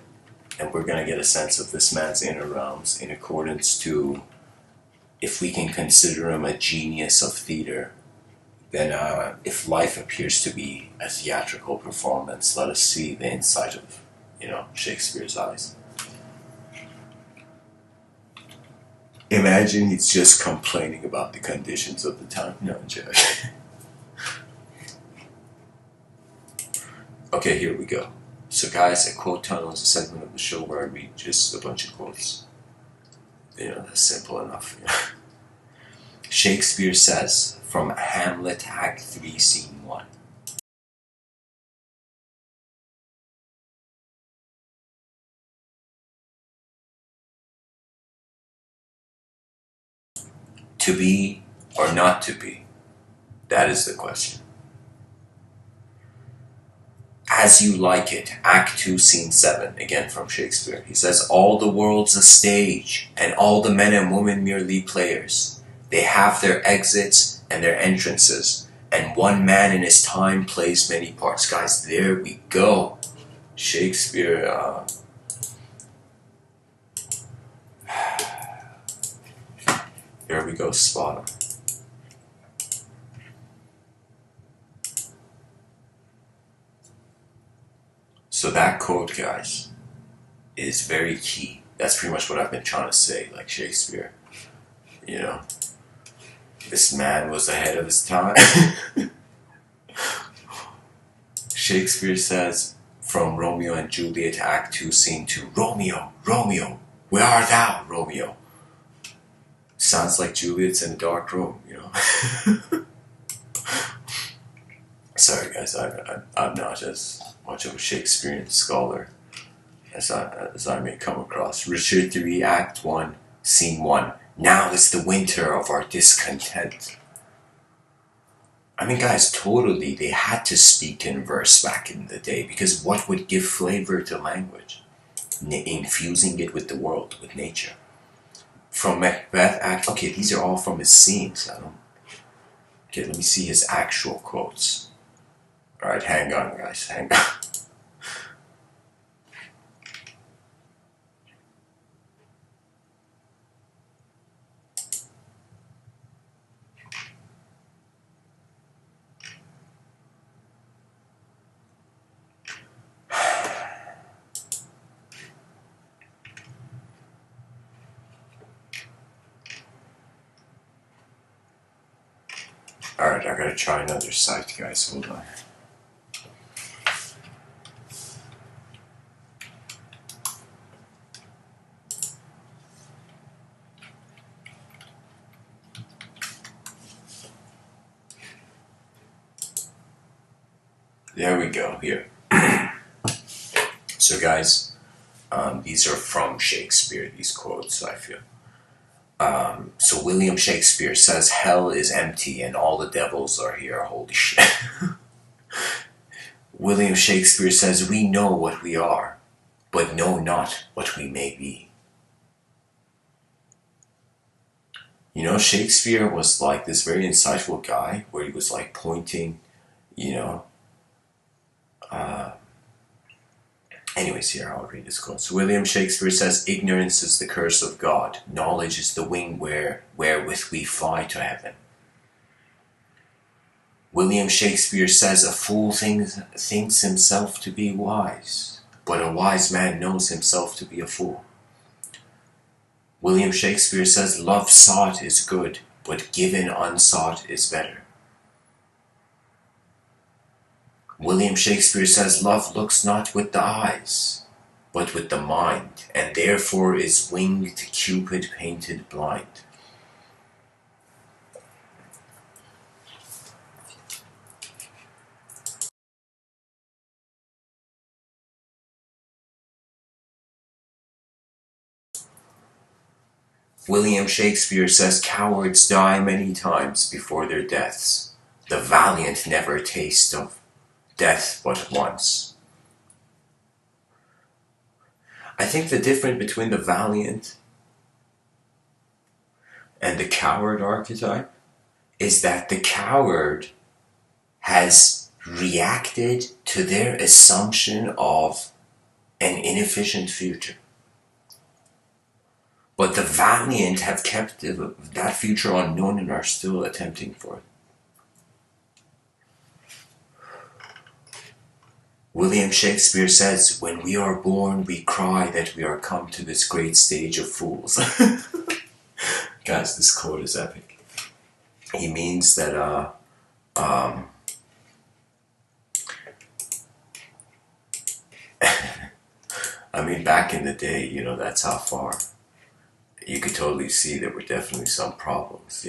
Speaker 1: and we're gonna get a sense of this man's inner realms in accordance to, if we can consider him a genius of theater, then if life appears to be a theatrical performance, let us see the inside of, Shakespeare's eyes. Imagine he's just complaining about the conditions of the time. No, joke. Okay, here we go. So guys, a quote tunnel is a segment of the show where I read just a bunch of quotes. That's simple enough. Shakespeare says, from Hamlet, Act 3, Scene 1. To be or not to be? That is the question. As You Like It, Act 2, Scene 7, again from Shakespeare. He says, all the world's a stage, and all the men and women merely players. They have their exits and their entrances, and one man in his time plays many parts. Guys, there we go. Shakespeare, there we go, spot on. So that quote, guys, is very key. That's pretty much what I've been trying to say, like Shakespeare. This man was ahead of his time. Shakespeare says, from Romeo and Juliet, Act 2, Scene 2, Romeo, Romeo, where art thou, Romeo? Sounds like Juliet's in a dark room, Sorry guys, I'm not as much of a Shakespearean scholar as I may come across. Richard 3, Act 1, Scene 1. Now is the winter of our discontent. I mean, guys, totally, they had to speak in verse back in the day, because what would give flavor to language? Infusing it with the world, with nature. From Macbeth, Act... Okay, these are all from his scenes. Okay, let me see his actual quotes. Alright, hang on, guys, hang on. Alright, I gotta try another site, guys, hold on. There we go, here. So guys, these are from Shakespeare, these quotes, I feel. So William Shakespeare says, hell is empty and all the devils are here. Holy shit. William Shakespeare says, we know what we are, but know not what we may be. Shakespeare was like this very insightful guy where he was like pointing, Anyways, here, I'll read this quote. So William Shakespeare says, ignorance is the curse of God. Knowledge is the wing wherewith we fly to heaven. William Shakespeare says, a fool thinks himself to be wise, but a wise man knows himself to be a fool. William Shakespeare says, love sought is good, but given unsought is better. William Shakespeare says, love looks not with the eyes, but with the mind, and therefore is winged Cupid painted blind. William Shakespeare says, cowards die many times before their deaths. The valiant never taste of death but once. I think the difference between the valiant and the coward archetype is that the coward has reacted to their assumption of an inefficient future. But the valiant have kept that future unknown and are still attempting for it. William Shakespeare says, when we are born, we cry that we are come to this great stage of fools. Guys, this quote is epic. He means that, I mean, back in the day, that's how far. You could totally see there were definitely some problems,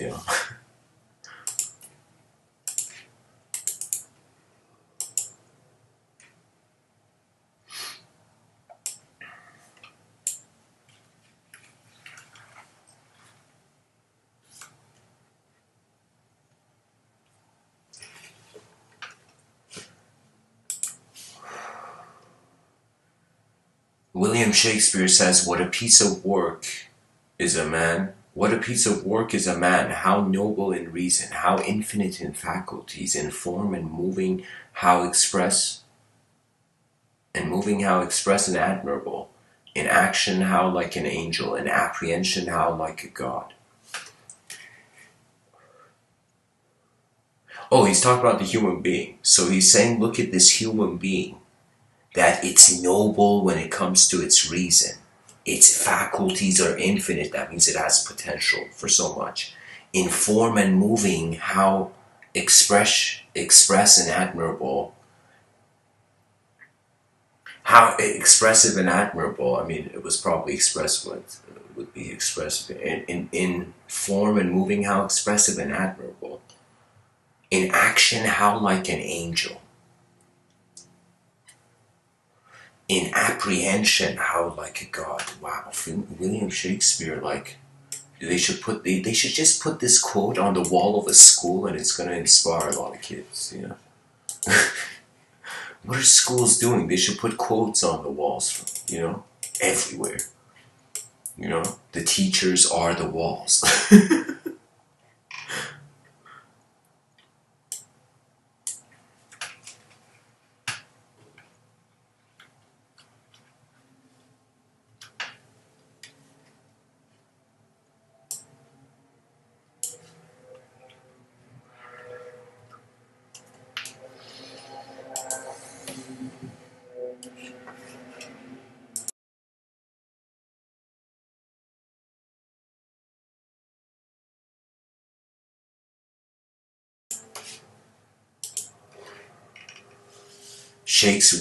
Speaker 1: William Shakespeare says, what a piece of work is a man, how noble in reason, how infinite in faculties, in form and moving, how express and admirable, in action how like an angel, in apprehension how like a god. Oh, he's talking about the human being. So he's saying, look at this human being, that it's noble when it comes to its reason. Its faculties are infinite. That means it has potential for so much. In form and moving, how express and admirable. How expressive and admirable. I mean, it was probably expressed would be expressive. In form and moving, how expressive and admirable. In action, how like an angel. In apprehension, how like a god. Wow, William Shakespeare, they should just put this quote on the wall of a school, and it's gonna inspire a lot of kids, What are schools doing? They should put quotes on the walls, everywhere. The teachers are the walls.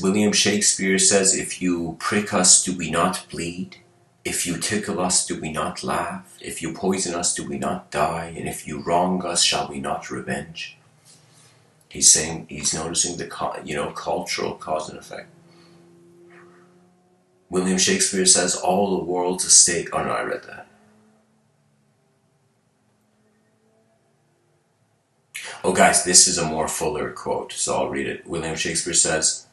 Speaker 1: William Shakespeare says, if you prick us, do we not bleed? If you tickle us, do we not laugh? If you poison us, do we not die? And if you wrong us, shall we not revenge? He's noticing the cultural cause and effect. William Shakespeare says, all the world's a stage. Oh no, I read that. Oh guys, this is a more fuller quote, so I'll read it. William Shakespeare says,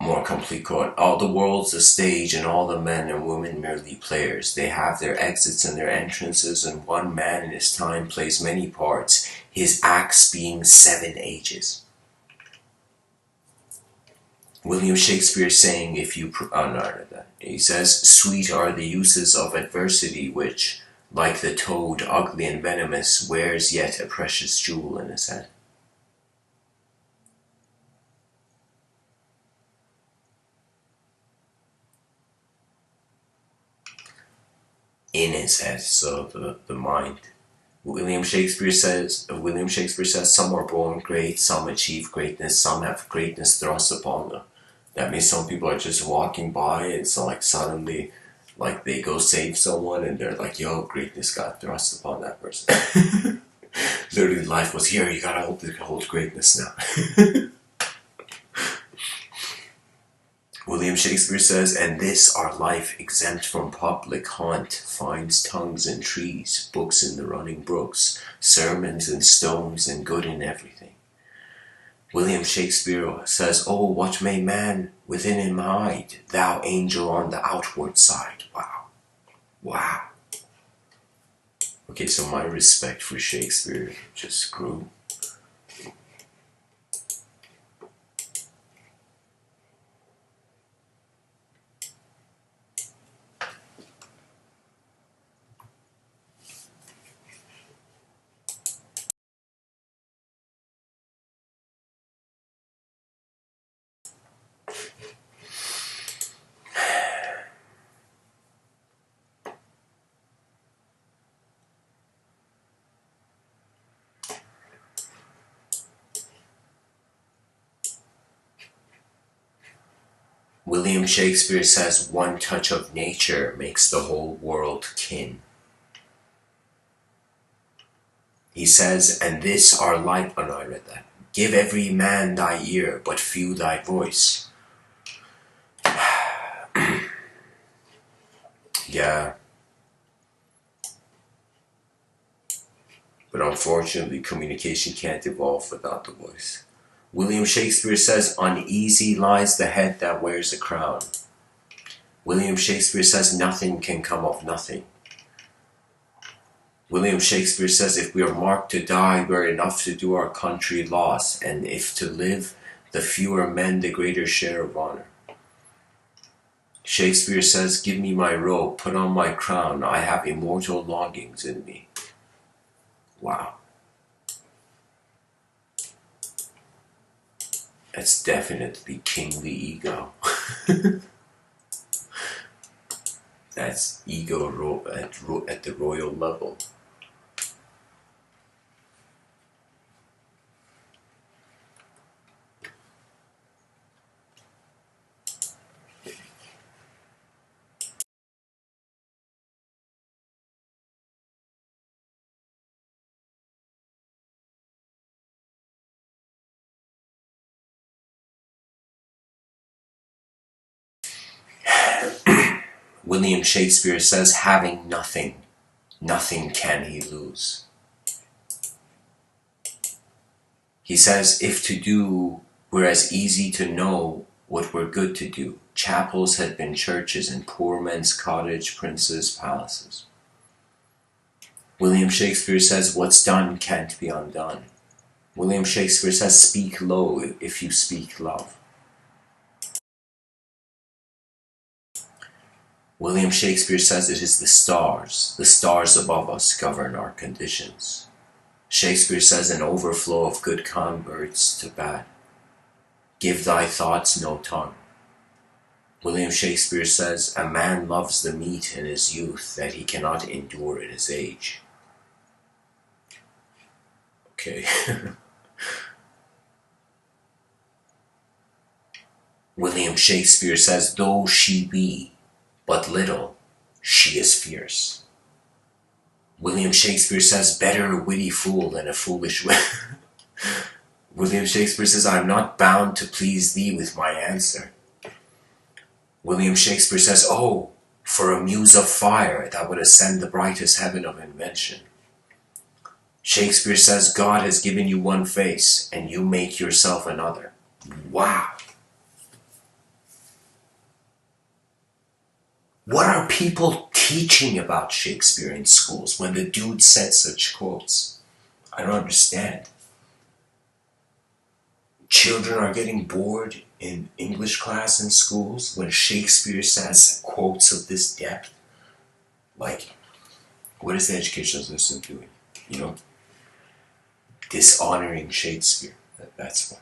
Speaker 1: more complete quote, all the world's a stage and all the men and women merely players. They have their exits and their entrances, and one man in his time plays many parts, his acts being 7 ages. William Shakespeare saying, if you... Oh, no, I read that. He says, sweet are the uses of adversity which, like the toad, ugly and venomous, wears yet a precious jewel in his head. In his head, so the mind. William Shakespeare says, some are born great, some achieve greatness, some have greatness thrust upon them. That means some people are just walking by and so like suddenly like they go save someone and they're like, yo, greatness got thrust upon that person. Literally life was here, you gotta hold greatness now. William Shakespeare says, and this our life exempt from public haunt finds tongues in trees, books in the running brooks, sermons in stones, and good in everything. William Shakespeare says, oh, what may man within him hide, thou angel on the outward side. Wow. Wow. Okay, so my respect for Shakespeare just grew. William Shakespeare says, one touch of nature makes the whole world kin. He says, and this our life... Oh no, I read that. Give every man thy ear, but few thy voice. Yeah. But unfortunately, communication can't evolve without the voice. William Shakespeare says, uneasy lies the head that wears a crown. William Shakespeare says, nothing can come of nothing. William Shakespeare says, if we are marked to die, we're enough to do our country loss, and if to live, the fewer men, the greater share of honor. Shakespeare says, give me my robe, put on my crown, I have immortal longings in me. Wow. That's definitely kingly ego. That's ego at the royal level. William Shakespeare says, having nothing, nothing can he lose. He says, if to do were as easy to know what were good to do, chapels had been churches and poor men's cottage, princes' palaces. William Shakespeare says, what's done can't be undone. William Shakespeare says, speak low if you speak love. William Shakespeare says it is the stars above us govern our conditions. Shakespeare says an overflow of good converts to bad. Give thy thoughts no tongue. William Shakespeare says, a man loves the meat in his youth that he cannot endure in his age. Okay. William Shakespeare says, though she be but little, she is fierce. William Shakespeare says, better a witty fool than a foolish wit. William Shakespeare says, I am not bound to please thee with my answer. William Shakespeare says, oh, for a muse of fire that would ascend the brightest heaven of invention. Shakespeare says, God has given you one face, and you make yourself another. Wow. What are people teaching about Shakespeare in schools when the dude said such quotes? I don't understand. Children are getting bored in English class in schools when Shakespeare says quotes of this depth? Like, what is the educational system doing? You know, dishonoring Shakespeare. That's what.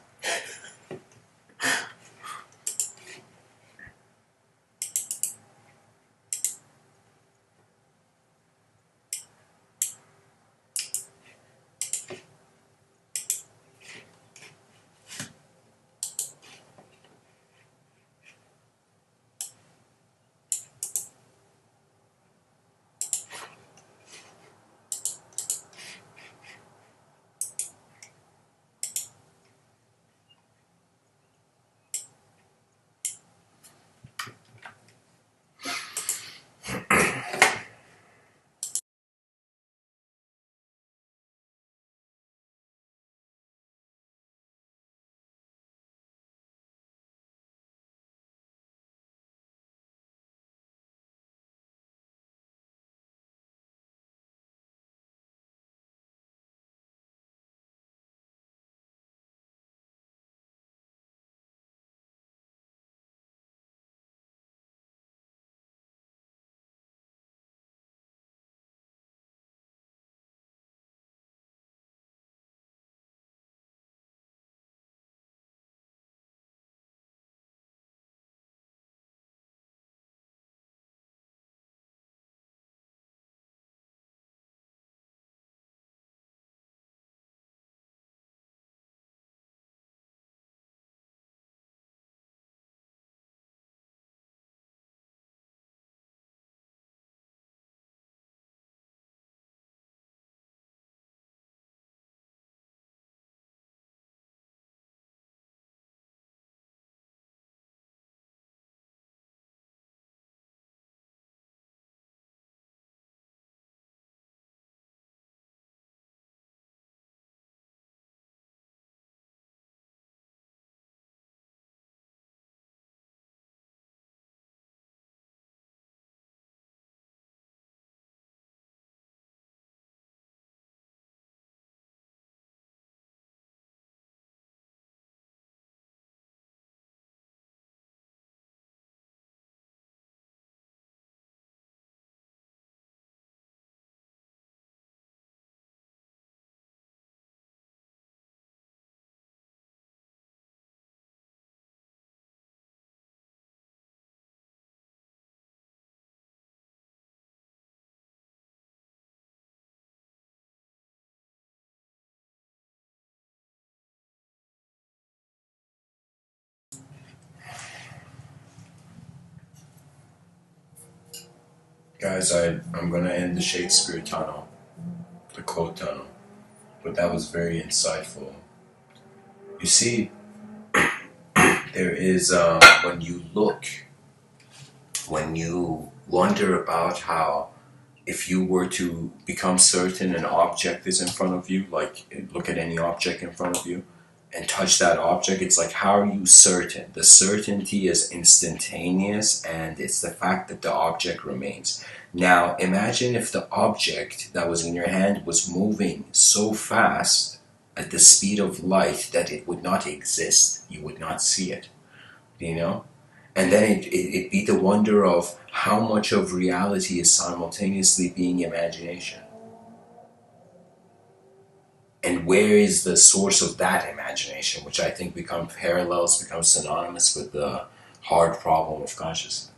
Speaker 1: Guys, I'm gonna end the Shakespeare tunnel, the quote tunnel, but that was very insightful. You see, there is, when you wonder about how, if you were to become certain an object is in front of you, like look at any object in front of you and touch that object, it's like, how are you certain? The certainty is instantaneous, and it's the fact that the object remains. Now, imagine if the object that was in your hand was moving so fast at the speed of light that it would not exist. You would not see it, you know? And then it'd be the wonder of how much of reality is simultaneously being imagination. And where is the source of that imagination, which I think becomes synonymous with the hard problem of consciousness.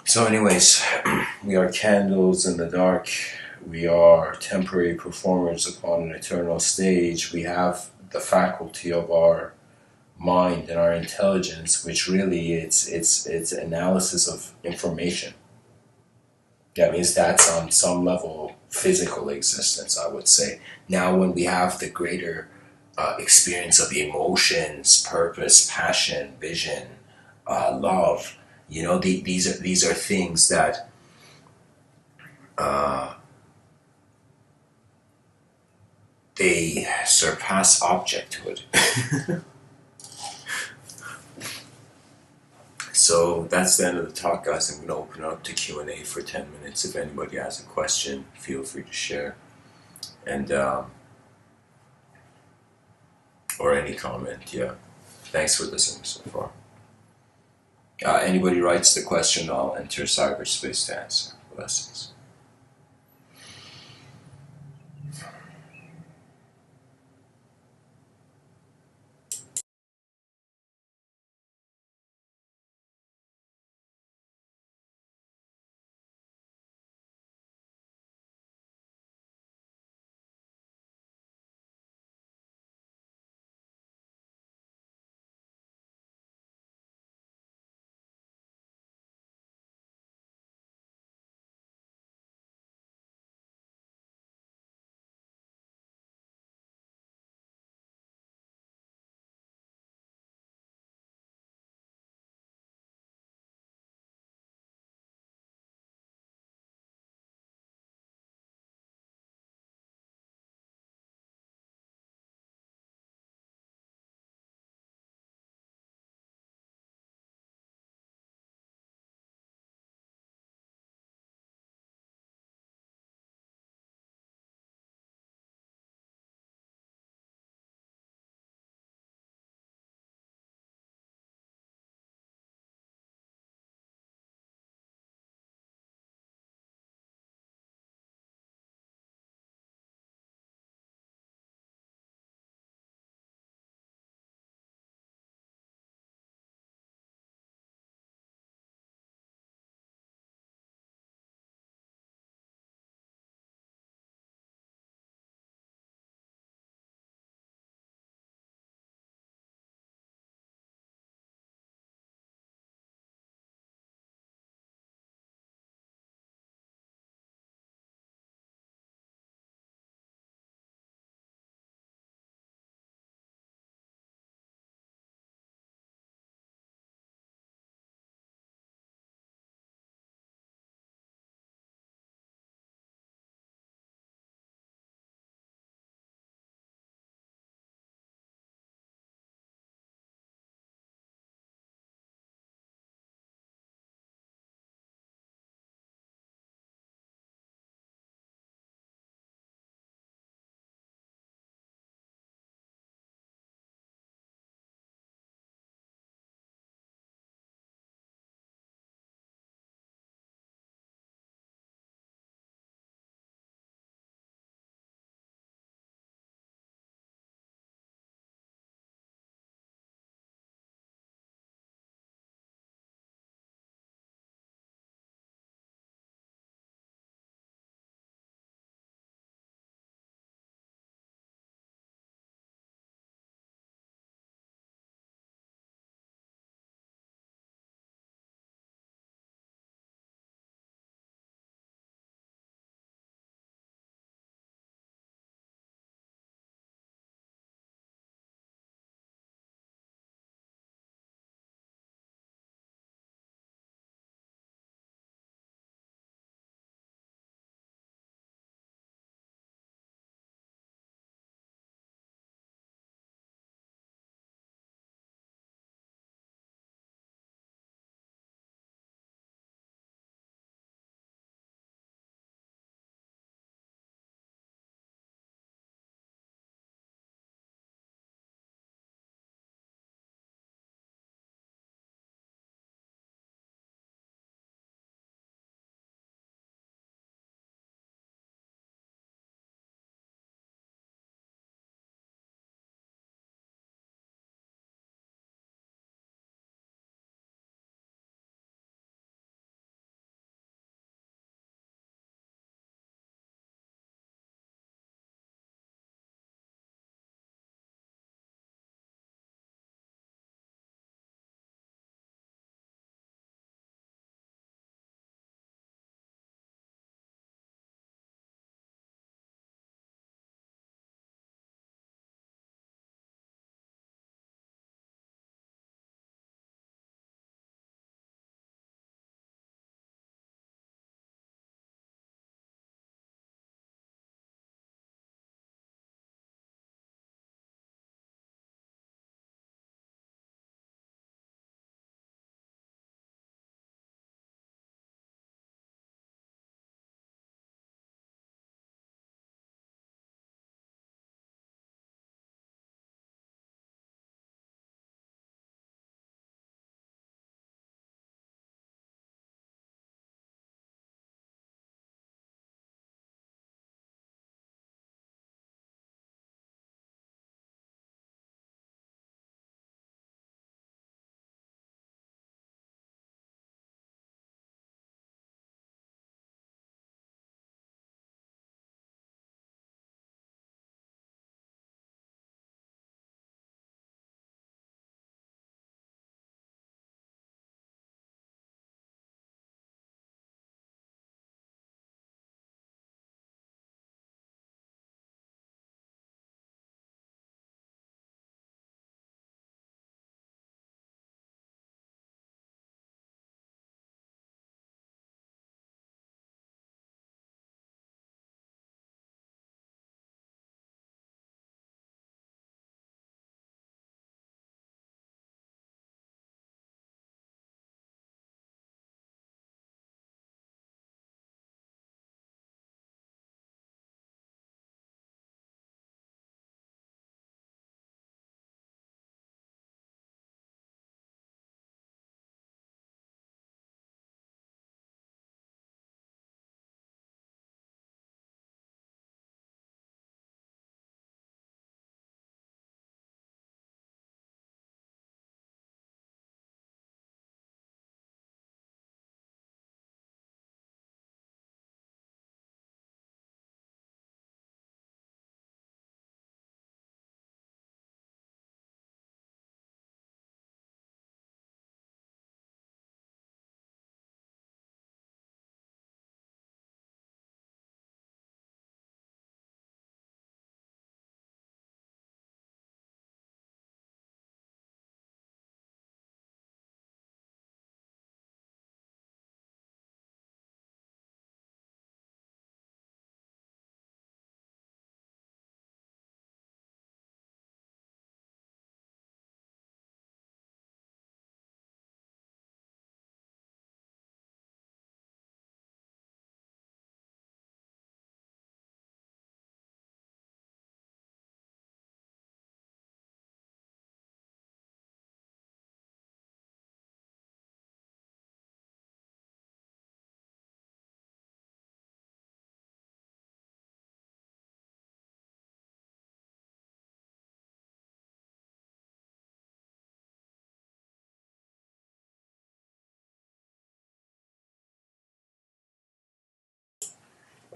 Speaker 1: So anyways, we are candles in the dark. We are temporary performers upon an eternal stage. We have the faculty of our mind and our intelligence, which really it's analysis of information. That means that's on some level physical existence, I would say. Now, when we have the greater experience of emotions, purpose, passion, vision, love, you know, these are things that they surpass objecthood. So that's the end of the talk, guys. I'm going to open up to Q&A for 10 minutes. If anybody has a question, feel free to share. And or any comment. Yeah. Thanks for listening so far. Anybody writes the question, I'll enter cyberspace to answer. Blessings.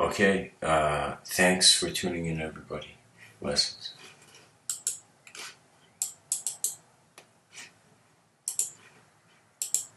Speaker 1: Okay, thanks for tuning in, everybody. Blessings.